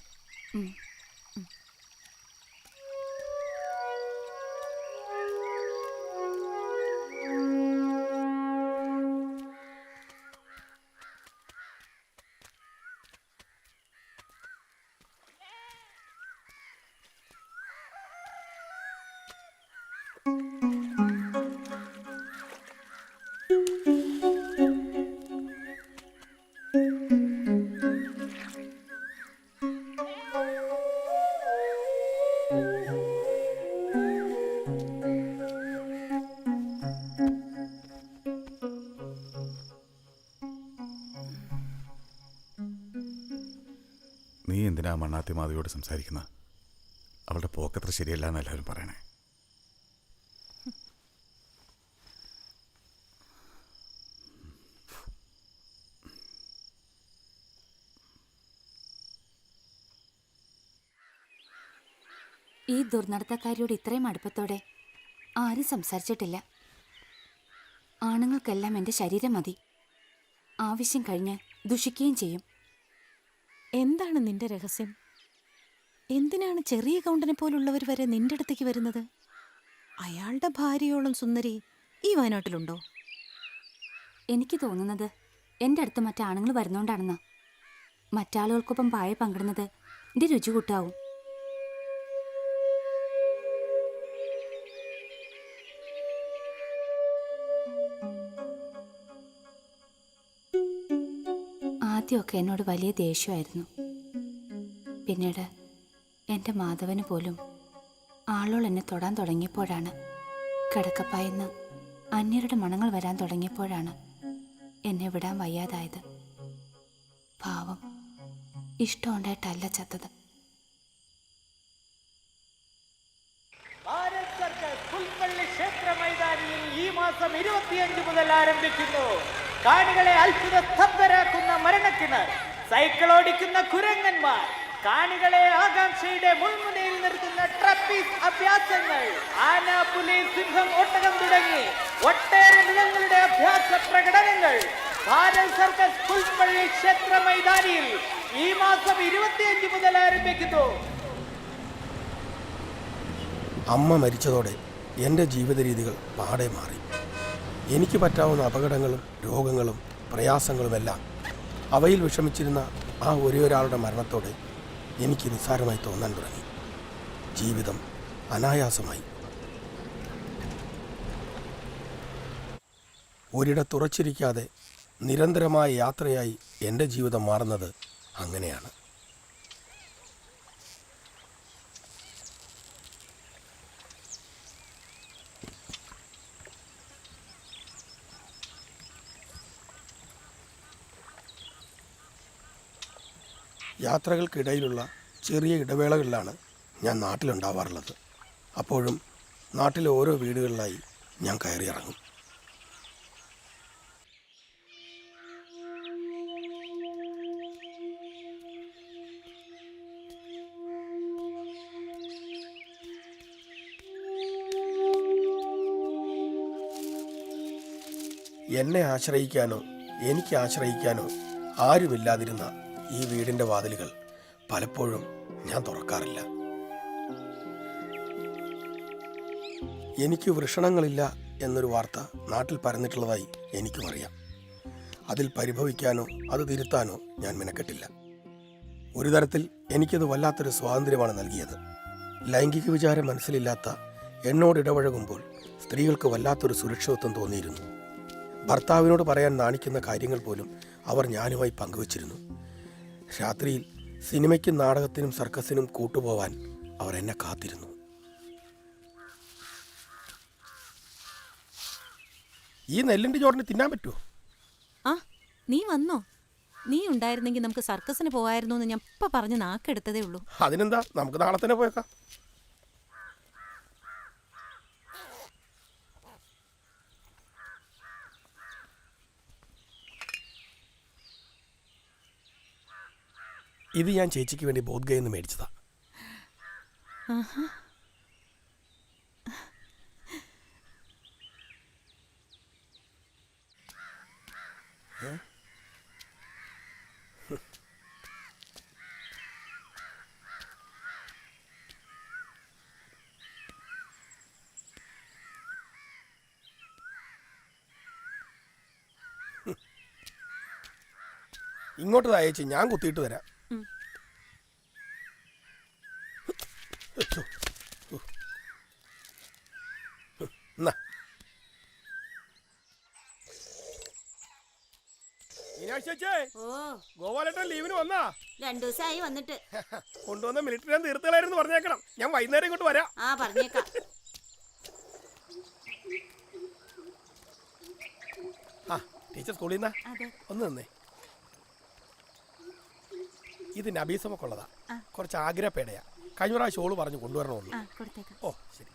S6: നീ എന്തിനാ മണ്ണാത്തി മാധവിയോട് സംസാരിക്കുന്ന? അവളുടെ പോക്കത്ര ശരിയല്ല എന്ന് എല്ലാവരും പറയണേ.
S9: ഈ ദുർനടത്തക്കാരിയോട് ഇത്രയും അടുപ്പത്തോടെ ആരും സംസാരിച്ചിട്ടില്ല. ആണുങ്ങൾക്കെല്ലാം എൻ്റെ ശരീരം മതി. ആവശ്യം കഴിഞ്ഞ് ദുഷിക്കുകയും ചെയ്യും.
S3: എന്താണ് നിന്റെ രഹസ്യം? എന്തിനാണ് ചെറിയ കൗണ്ടനെ പോലുള്ളവർ വരെ നിന്റെ അടുത്തേക്ക് വരുന്നത്? അയാളുടെ ഭാര്യയോളം സുന്ദരി ഈ വയനാട്ടിലുണ്ടോ?
S9: എനിക്ക് തോന്നുന്നത് എൻ്റെ അടുത്ത് മറ്റാണുങ്ങൾ വരുന്നോണ്ടാണെന്ന്. മറ്റാളുകൾക്കൊപ്പം പായ പങ്കിടുന്നത് എൻ്റെ രുചി കൂട്ടാവും. ആദ്യമൊക്കെ എന്നോട് വലിയ ദേഷ്യമായിരുന്നു. പിന്നീട് എൻ്റെ മാധവന് പോലും ആളുകൾ എന്നെ തൊടാൻ തുടങ്ങിയപ്പോഴാണ്, കിടക്കപ്പായെന്ന് അന്യരുടെ മണങ്ങൾ വരാൻ തുടങ്ങിയപ്പോഴാണ് എന്നെ വിടാൻ വയ്യാതായത്. പാവം, ഇഷ്ടമുണ്ടായിട്ടല്ല ചത്തത്.
S2: പുൽപ്പള്ളി ക്ഷേത്ര മൈതാനിയിൽ ഈ മാസം 25 മുതൽ ആരംഭിക്കുന്നു. കാണികളെ അത്ഭുത സ്തബ്ധരാക്കുന്ന മരണക്കിണർ, സൈക്കിൾ ഓടിക്കുന്ന കുരങ്ങന്മാർ, കാണികളെ ആകാംക്ഷയുടെ മുൾമുനയിൽ നിർത്തുന്ന ട്രപ്പീസ് അഭ്യാസങ്ങൾ, ആന, പുലി, സിംഹം, ഒട്ടകം തുടങ്ങി ഒട്ടേറെ മൃഗങ്ങളുടെ അഭ്യാസ പ്രകടനങ്ങൾ ഭാരത് സർക്കസ് പുൽപ്പള്ളി ക്ഷേത്ര മൈതാനിയിൽ ഈ മാസം 25 മുതൽ ആരംഭിക്കുന്നു.
S11: അമ്മ മരിച്ചതോടെ എൻ്റെ ജീവിത രീതികൾ പാടെ മാറി. എനിക്ക് പറ്റാവുന്ന അപകടങ്ങളും രോഗങ്ങളും പ്രയാസങ്ങളുമെല്ലാം അവയിൽ വിഷമിച്ചിരുന്ന ആ ഒരാളുടെ മരണത്തോടെ എനിക്ക് നിസ്സാരമായി തോന്നാൻ തുടങ്ങി. ജീവിതം അനായാസമായി. ഒരിടത്തുറച്ചിരിക്കാതെ നിരന്തരമായ യാത്രയായി എൻ്റെ ജീവിതം മാറുന്നത് അങ്ങനെയാണ്. യാത്രകൾക്കിടയിലുള്ള ചെറിയ ഇടവേളകളിലാണ് ഞാൻ നാട്ടിലുണ്ടാവാറുള്ളത്. അപ്പോഴും നാട്ടിലെ ഓരോ വീടുകളിലായി ഞാൻ കയറിയിറങ്ങും. എന്നെ ആശ്രയിക്കാനോ എനിക്ക് ആശ്രയിക്കാനോ ആരുമില്ലാതിരുന്ന ഈ വീടിൻ്റെ വാതിലുകൾ പലപ്പോഴും ഞാൻ തുറക്കാറില്ല. എനിക്ക് വൃഷണങ്ങളില്ല എന്നൊരു വാർത്ത നാട്ടിൽ പരന്നിട്ടുള്ളതായി എനിക്കും അറിയാം. അതിൽ പരിഭവിക്കാനോ അത് തിരുത്താനോ ഞാൻ മെനക്കെട്ടില്ല. ഒരു തരത്തിൽ എനിക്കത് വല്ലാത്തൊരു സ്വാതന്ത്ര്യമാണ് നൽകിയത്. ലൈംഗിക വിചാരം മനസ്സിലില്ലാത്ത എന്നോട് ഇടപഴകുമ്പോൾ സ്ത്രീകൾക്ക് വല്ലാത്തൊരു സുരക്ഷിതത്വം തോന്നിയിരുന്നു. ഭർത്താവിനോട് പറയാൻ നാണിക്കുന്ന കാര്യങ്ങൾ പോലും അവർ ഞാനുമായി പങ്കുവച്ചിരുന്നു. രാത്രിയിൽ സിനിമയ്ക്കും നാടകത്തിനും സർക്കസിനും കൂട്ടുപോവാൻ അവർ എന്നെ കാത്തിരുന്നു. ഈ നെല്ലിൻ്റെ ചോറിന് തിന്നാൻ പറ്റുമോ?
S3: ആ, നീ വന്നോ? നീ ഉണ്ടായിരുന്നെങ്കിൽ നമുക്ക് സർക്കസിന് പോകായിരുന്നു എന്ന് ഞാൻ ഇപ്പം പറഞ്ഞ് നാക്കെടുത്തതേ ഉള്ളൂ.
S11: അതിനെന്താ, നമുക്ക് നാളെ തന്നെ പോയേക്കാം. ഇത് ഞാൻ ചേച്ചിക്ക് വേണ്ടി ബോധ്ഗയിൽ നിന്ന് മേടിച്ചതാ. ഇങ്ങോട്ട് അയച്ച് ഞാൻ കുത്തിയിട്ട് തരാം. ഗോപാലേട്ടൻ ലീവിന് വന്നാ?
S3: 2 ദിവസമായി വന്നിട്ട്.
S11: കൊണ്ടുവന്ന മിലിറ്ററി തീർത്തലായിരുന്നു പറഞ്ഞേക്കണം. ഞാൻ വൈകുന്നേരം ഇങ്ങോട്ട് വരാം.
S3: ആ, പറഞ്ഞേക്കാം.
S11: ആ, ടീച്ചർ സ്കൂളിൽ നിന്നാ? ഒന്ന് നിന്നേ. ഇത് നബീസമൊക്കെയുള്ളതാ. കുറച്ച് ആഗ്രഹപ്പേടയാ. കഴിഞ്ഞ പ്രാവശ്യം ഓള് പറഞ്ഞു കൊണ്ടുവരണമെന്ന്. ഓ ശരി.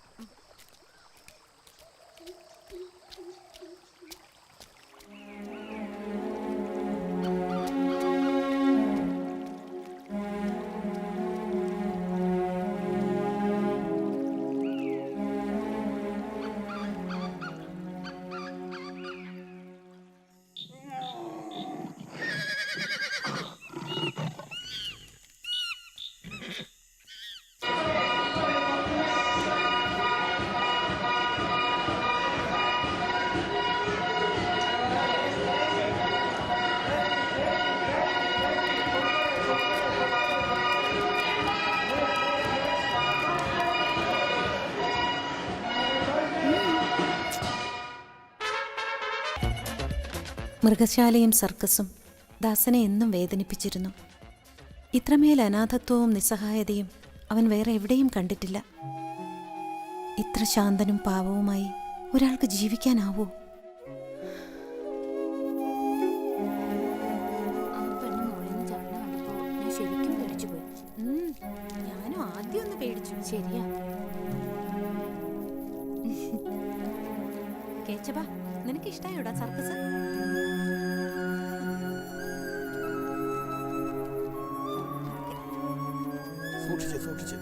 S3: മൃഗശാലയും സർക്കസും ദാസനെ എന്നും വേദനിപ്പിച്ചിരുന്നു. ഇത്രമേൽ അനാഥത്വവും നിസ്സഹായതയും അവൻ വേറെ എവിടെയും കണ്ടിട്ടില്ല. ഇത്ര ശാന്തനും പാവവുമായി ഒരാൾക്ക് ജീവിക്കാനാവൂ? ഞാനും ആദ്യം ഒന്ന് പേടിച്ചു.
S9: ശരിയാ.
S3: കേച്ചബ, നിനക്ക് ഇഷ്ടായോടാ സർക്കസ്?
S11: സൂക്ഷിച്ച് സൂക്ഷിച്ച്.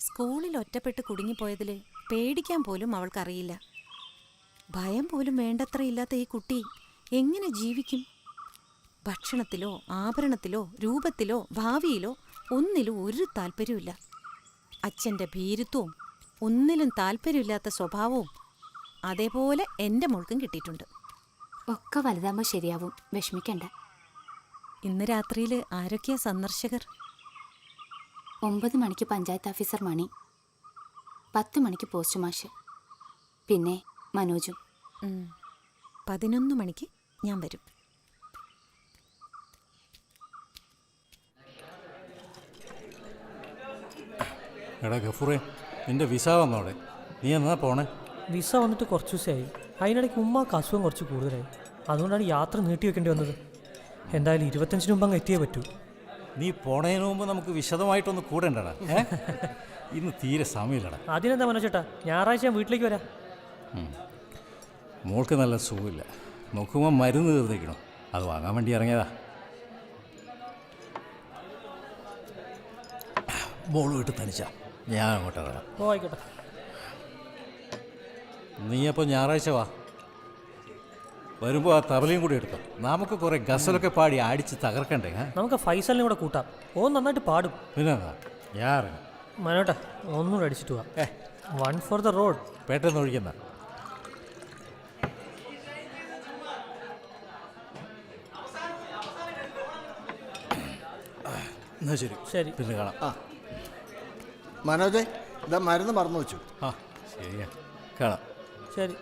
S3: സ്കൂളിൽ ഒറ്റപ്പെട്ട് കുടുങ്ങിപ്പോയതിൽ പേടിക്കാൻ പോലും അവൾക്കറിയില്ല. ഭയം പോലും വേണ്ടത്ര ഇല്ലാത്ത ഈ കുട്ടി എങ്ങനെ ജീവിക്കും? ഭക്ഷണത്തിലോ ആഭരണത്തിലോ രൂപത്തിലോ ഭാവിയിലോ ഒന്നിലും ഒരു താല്പര്യമില്ല. അച്ഛൻ്റെ ഭീരുത്വവും ഒന്നിലും താല്പര്യമില്ലാത്ത സ്വഭാവവും അതേപോലെ എൻ്റെ മോൾക്കും കിട്ടിയിട്ടുണ്ട്.
S9: ഒക്കെ വലുതാകുമ്പോൾ ശരിയാവും, വിഷമിക്കണ്ട.
S3: ഇന്ന് രാത്രിയിൽ ആരൊക്കെയാ സന്ദർശകർ?
S9: 9 മണിക്ക് പഞ്ചായത്ത് ഓഫീസർ മണി, 10 മണിക്ക് പോസ്റ്റ് മാഷ്, പിന്നെ മനോജും.
S3: 11 മണിക്ക് ഞാൻ വരും.
S7: എടാ ഗഫൂറേ, നിന്റെ വിസ വന്നോടെ, നീ എന്നാ പോണേ?
S8: വിസ വന്നിട്ട് കുറച്ച് ദിവസമായി. അതിനിടയ്ക്ക് ഉമ്മാക്ക് അസുഖം കുറച്ച് കൂടുതലായി. അതുകൊണ്ടാണ് യാത്ര നീട്ടി വെക്കേണ്ടി വന്നത്. എന്തായാലും 25 മുമ്പ് അങ്ങ് എത്തിയേ പറ്റൂ.
S7: നീ പോണതിന് മുമ്പ് നമുക്ക് വിശദമായിട്ടൊന്ന് കൂടേണ്ടടാ. ഇന്ന് തീരെ സമയമില്ലടാ.
S8: അതിനെന്താ മനോജേട്ടാ, ഞായറാഴ്ച ഞാൻ വീട്ടിലേക്ക് വരാം.
S7: മോൾക്ക് നല്ല സുഖമില്ല, നോക്കുമ്പോൾ മരുന്ന് തീർന്നിരിക്കണം, അത് വാങ്ങാൻ വേണ്ടി ഇറങ്ങിയതാ. മോള് വിട്ട് തനിച്ചാ, ഞാൻ അങ്ങോട്ട് ഇറങ്ങാം.
S8: ഓ ആയിക്കോട്ടെ.
S7: നീ അപ്പോൾ ഞായറാഴ്ച വാ. വരുമ്പോൾ ആ തബലയും കൂടി എടുത്തോ, നമുക്ക് കുറേ ഗസലൊക്കെ പാടി അടിച്ച് തകർക്കണ്ടേ?
S8: നമുക്ക് ഫൈസലിനെ കൂടെ കൂട്ടാം, ഓ നന്നായിട്ട് പാടും.
S7: പിന്നെ ഞാൻ
S8: മനോട്ടാ ഒന്നുകൂടെ അടിച്ചിട്ട് പോവാം. 1 ഫോർ ദ റോഡ്.
S7: പെട്ടെന്ന് ഒഴിക്കുന്ന. എന്നാ ശരി
S8: ശരി,
S7: പിന്നെ കാണാം.
S10: മനോജെ, ഇതാ മരുന്ന് മറന്നു വെച്ചു.
S7: ആ ശരിയാ, കാണാം.
S8: ശരി.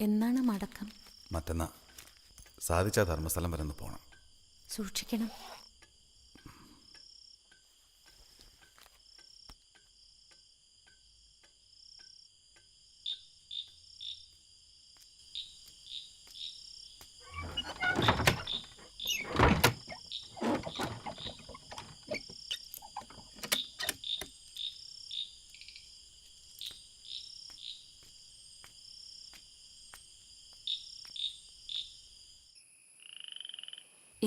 S3: എന്നാണ് മടക്കം?
S6: മറ്റന്നാ. സാധിച്ച ധർമ്മസ്ഥലം വരെ ഒന്ന് പോകണം.
S3: സൂക്ഷിക്കണം.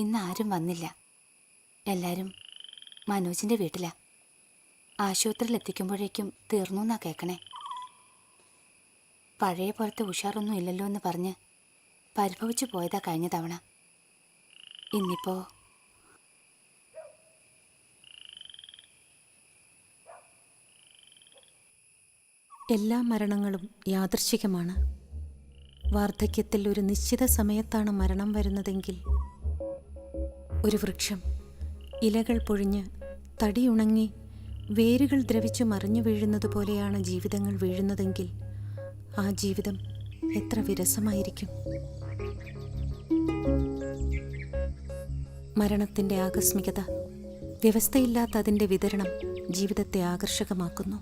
S9: ഇന്ന് ആരും വന്നില്ല. എല്ലാവരും മനോജിൻ്റെ വീട്ടിലാ. ആശുപത്രിയിൽ എത്തിക്കുമ്പോഴേക്കും തീർന്നു എന്നാ കേൾക്കണേ. പഴയ പോലത്തെ ഉഷാറൊന്നും ഇല്ലല്ലോ എന്ന് പറഞ്ഞ് പരിഭവിച്ചു പോയതാ കഴിഞ്ഞ തവണ. ഇന്നിപ്പോ
S3: എല്ലാ മരണങ്ങളും യാദൃശ്ചികമാണ്. വാർദ്ധക്യത്തിൽ ഒരു നിശ്ചിത സമയത്താണ് മരണം വരുന്നതെങ്കിൽ, ഒരു വൃക്ഷം ഇലകൾ പൊഴിഞ്ഞ് തടിയുണങ്ങി വേരുകൾ ദ്രവിച്ചു മറിഞ്ഞു വീഴുന്നത് പോലെയാണ് ജീവിതങ്ങൾ വീഴുന്നതെങ്കിൽ, ആ ജീവിതം എത്ര വിരസമായിരിക്കും. മരണത്തിൻ്റെ ആകസ്മികത, വ്യവസ്ഥയില്ലാത്ത അതിൻ്റെ വിതരണം ജീവിതത്തെ ആകർഷകമാക്കുന്നു.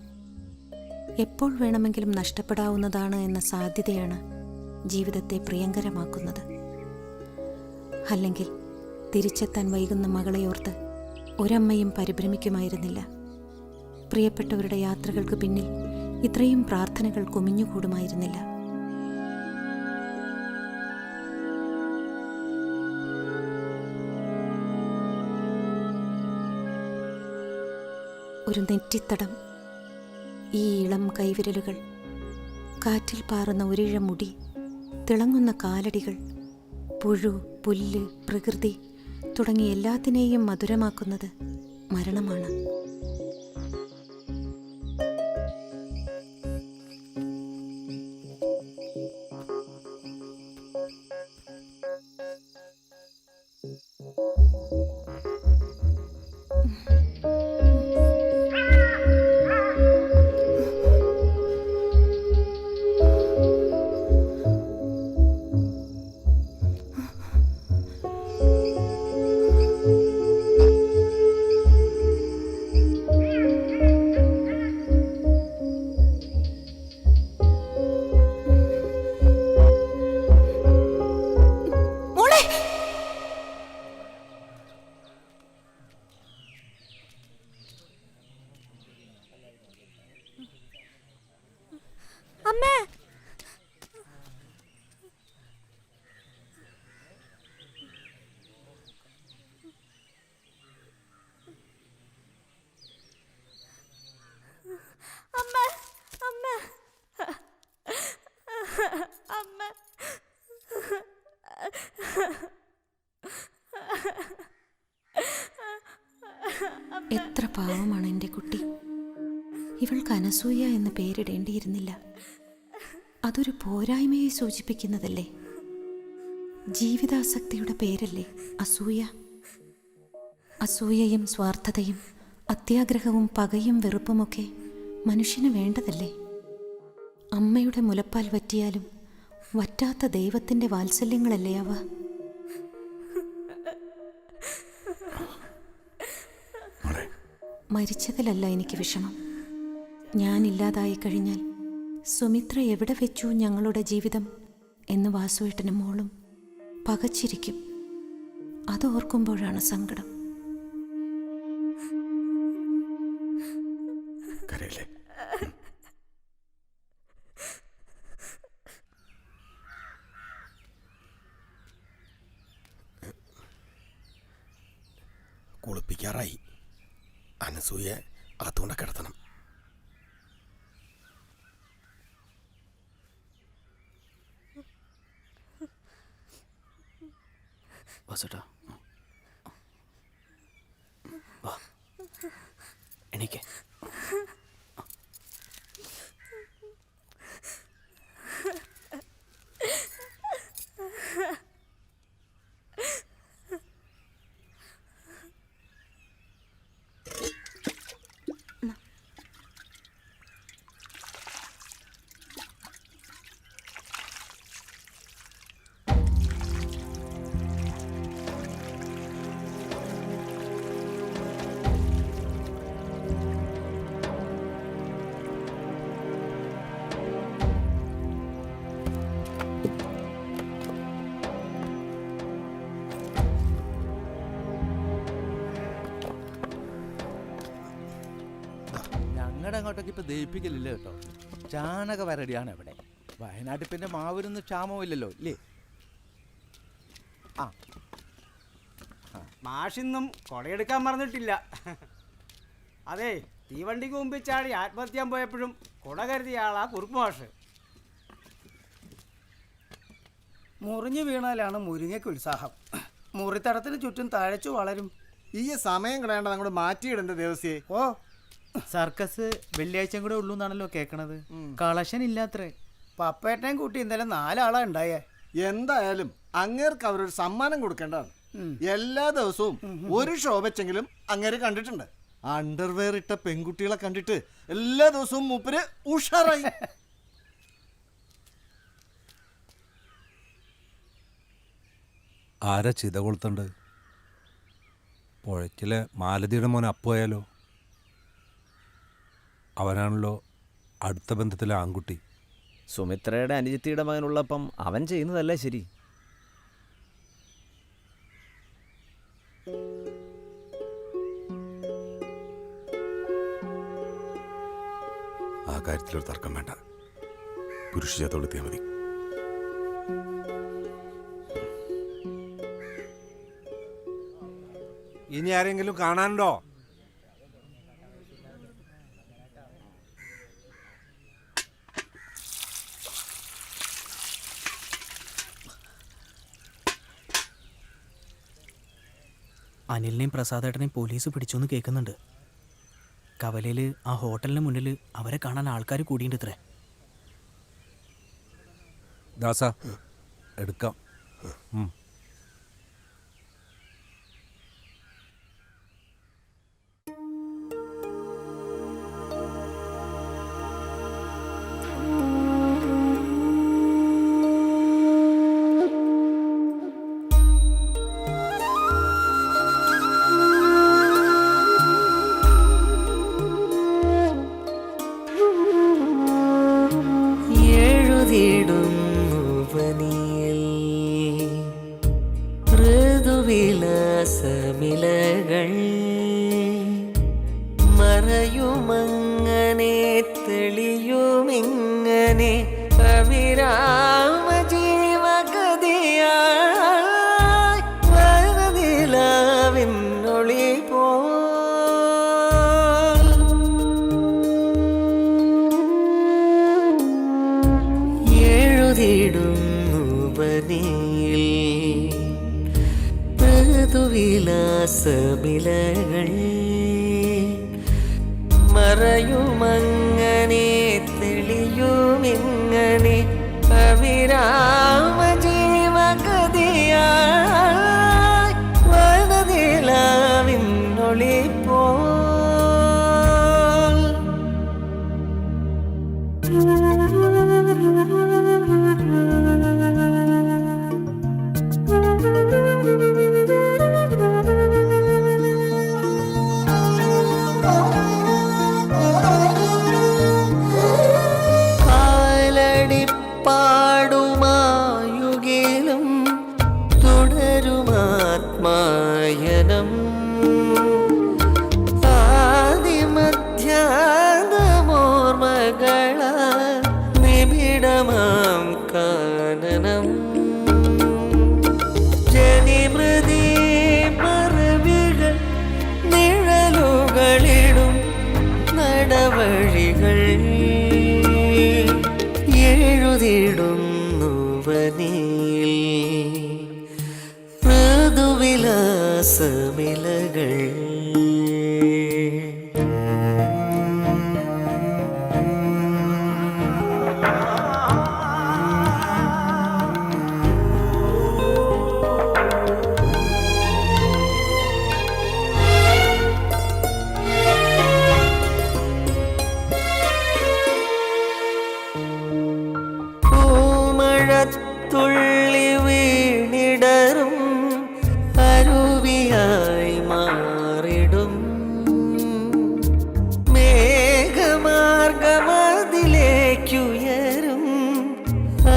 S3: എപ്പോൾ വേണമെങ്കിലും നഷ്ടപ്പെടാവുന്നതാണ് എന്ന സാധ്യതയാണ് ജീവിതത്തെ പ്രിയങ്കരമാക്കുന്നത്. അല്ലെങ്കിൽ തിരിച്ചെത്താൻ വൈകുന്ന മകളെയോർത്ത് ഒരമ്മയും പരിഭ്രമിക്കുമായിരുന്നില്ല. പ്രിയപ്പെട്ടവരുടെ യാത്രകൾക്ക് പിന്നിൽ ഇത്രയും പ്രാർത്ഥനകൾ കുമിഞ്ഞുകൂടുമായിരുന്നില്ല. ഒരു നെറ്റിത്തടം, ഈ ഇളം കൈവിരലുകൾ, കാറ്റിൽ പാറുന്ന ഒരിഴ മുടി, തിളങ്ങുന്ന കാലടികൾ, പുഴു, പുല്ല്, പ്രകൃതി തുടങ്ങി എല്ലാത്തിനെയും മധുരമാക്കുന്നത് മരണമാണ്.
S17: അമ്മേ, അമ്മ, അമ്മ, അമ്മ.
S3: എത്ര പാവമാണ് എൻ്റെ കുട്ടി. ഇവൾക്ക് അനസൂയ എന്ന് പേരിടേണ്ടിയിരുന്നില്ല. അതൊരു പോരായ്മയെ സൂചിപ്പിക്കുന്നതല്ലേ? ജീവിതാസക്തിയുടെ പേരല്ലേ അസൂയ? അസൂയയും സ്വാർത്ഥതയും അത്യാഗ്രഹവും പകയും വെറുപ്പുമൊക്കെ മനുഷ്യന് വേണ്ടതല്ലേ? അമ്മയുടെ മുലപ്പാൽ വറ്റിയാലും വറ്റാത്ത ദൈവത്തിൻ്റെ വാത്സല്യങ്ങളല്ലേ അവ? മരിച്ചതിലല്ല എനിക്ക് വിഷമം. ഞാനില്ലാതായി കഴിഞ്ഞാൽ സുമിത്ര എവിടെ വെച്ചു ഞങ്ങളുടെ ജീവിതം എന്ന് വാസുവേട്ടനും മോളും പകച്ചിരിക്കും. അതോർക്കുമ്പോഴാണ് സങ്കടം.
S11: കുളിപ്പിക്കാറായി. അനസൂയ അതുകൊണ്ട് കിടത്തണം.
S5: വാസുട്ടാ, വാ, എണീക്ക്.
S21: ഞങ്ങളുടെ അങ്ങോട്ടൊക്കെ ഇപ്പൊ ദയിപ്പിക്കലില്ല കേട്ടോ. ചാണക വരടിയാണ് ഇവിടെ. വയനാട്ടിൽ പിന്നെ മാവിനൊന്നും ക്ഷാമവും ഇല്ലല്ലോ ഇല്ലേ? ആ
S19: മാഷിന്നും കൊടയെടുക്കാൻ മറന്നിട്ടില്ല. അതെ, തീവണ്ടിക്ക് മുമ്പിൽ ചാടി ആത്മഹത്യ ചെയ്യാൻ പോയപ്പോഴും കുട കരുതിയ ആളാ കുറുപ്പ് മാഷ്.
S15: മുറിഞ്ഞു വീണാലാണ് മുരിങ്ങയ്ക്ക് ഉത്സാഹം. മുറിത്തടത്തിന് ചുറ്റും തഴച്ചു വളരും.
S10: ഈ സമയം കളയേണ്ട അങ്ങോട്ട് മാറ്റിയിടണ്ട ദേവസ്യേ.
S15: ഓ,
S5: സർക്കസ് വെള്ളിയാഴ്ചയും കൂടെ ഉള്ളൂ എന്നാണല്ലോ കേൾക്കണത്. കളക്ഷൻ ഇല്ലാത്രേ.
S15: പപ്പേട്ടനെയും കൂട്ടി ഇന്നലെ 4 ആളാ ഉണ്ടായേ.
S10: എന്തായാലും അങ്ങേർക്ക് അവരൊരു സമ്മാനം കൊടുക്കേണ്ടതാണ്. എല്ലാ ദിവസവും ഒരു ഷോ വെച്ചെങ്കിലും അങ്ങേര് കണ്ടിട്ടുണ്ട്. അണ്ടർവെയർ ഇട്ട പെൺകുട്ടികളെ കണ്ടിട്ട് എല്ലാ ദിവസവും മൂപ്പര് ഉഷാറായി.
S7: ആരാ ചിത കൊളുത്തണ്ട്? പുഴയ്ക്കിലെ മാലതിയുടെ മോൻ അപ്പോയാലോ? അവനാണല്ലോ അടുത്ത ബന്ധത്തിലെ ആൺകുട്ടി.
S22: സുമിത്രയുടെ അനുജത്തിയുടെ മകനുള്ളപ്പം അവൻ ചെയ്യുന്നതല്ലേ ശരി.
S6: ആ കാര്യത്തിലൊരു തർക്കം വേണ്ട. പുരുഷ ചേർത്തെടുത്തിയാൽ മതി.
S7: ഇനി ആരെങ്കിലും കാണാനുണ്ടോ?
S5: അനിലിനെയും പ്രസാദേട്ടനെയും പോലീസ് പിടിച്ചോന്ന് കേൾക്കുന്നുണ്ട്. കവലയിൽ ആ ഹോട്ടലിന് മുന്നിൽ അവരെ കാണാൻ ആൾക്കാർ കൂടിയുണ്ട് ഇത്രേ.
S7: ദാസ എടുക്കാം.
S12: ഋതുവിലാസമിലകൾ മറയുമങ്ങനെ തെളിയുമിങ്ങനെ അവിരാമ ജീവകഥയായി വരനിലാവിന്നൊളി പോ എഴുതിടുന്നു പനിയിൽ ഋതുവിലാസമിലകൾ മറയുമങ്ങനെ തെളിയുമിങ്ങനെ അവിരാമ ജീവകഥയായി വനനിലാവിന്നൊളി പോ പാടുമായുകിലും തുടരുമാത്മായനം ആദിമധ്യാനമോർമകള നിബിഡമാം കാനനം ജനിമൃതി മറവികൾ നിഴലുകളിടും നടവഴികൾ എഴുതിടുന്നു വനിയിൽ ഋതുവിലാസമിലകൾ തുള്ളി വീണിടറും അരുവിയായി മാറിടും മേഘമാർഗമതിലേക്കുയരും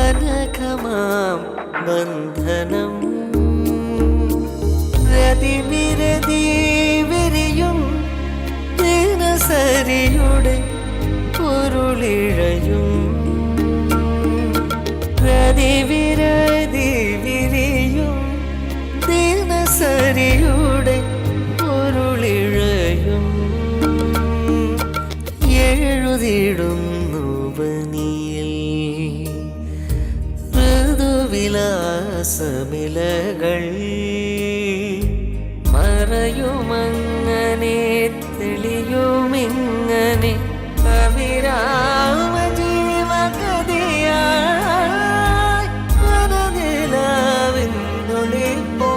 S12: അനഘമാം ബന്ധനം രതിവിരതി വിരിയും ദിനസരിയുടെ പൊരുളിഴയും രതിവിരതി വിരിയും ദിനസരിയുടെ എഴുതിടുന്നു ബനിയിൽ ഋതുവിലാസമിലകൾ മറയുമങ്ങനെ തെളിയുമിങ്ങനെ അവിരാമ ജീവകഥയായി വനനിലാവിനുള്ളിപ്പോ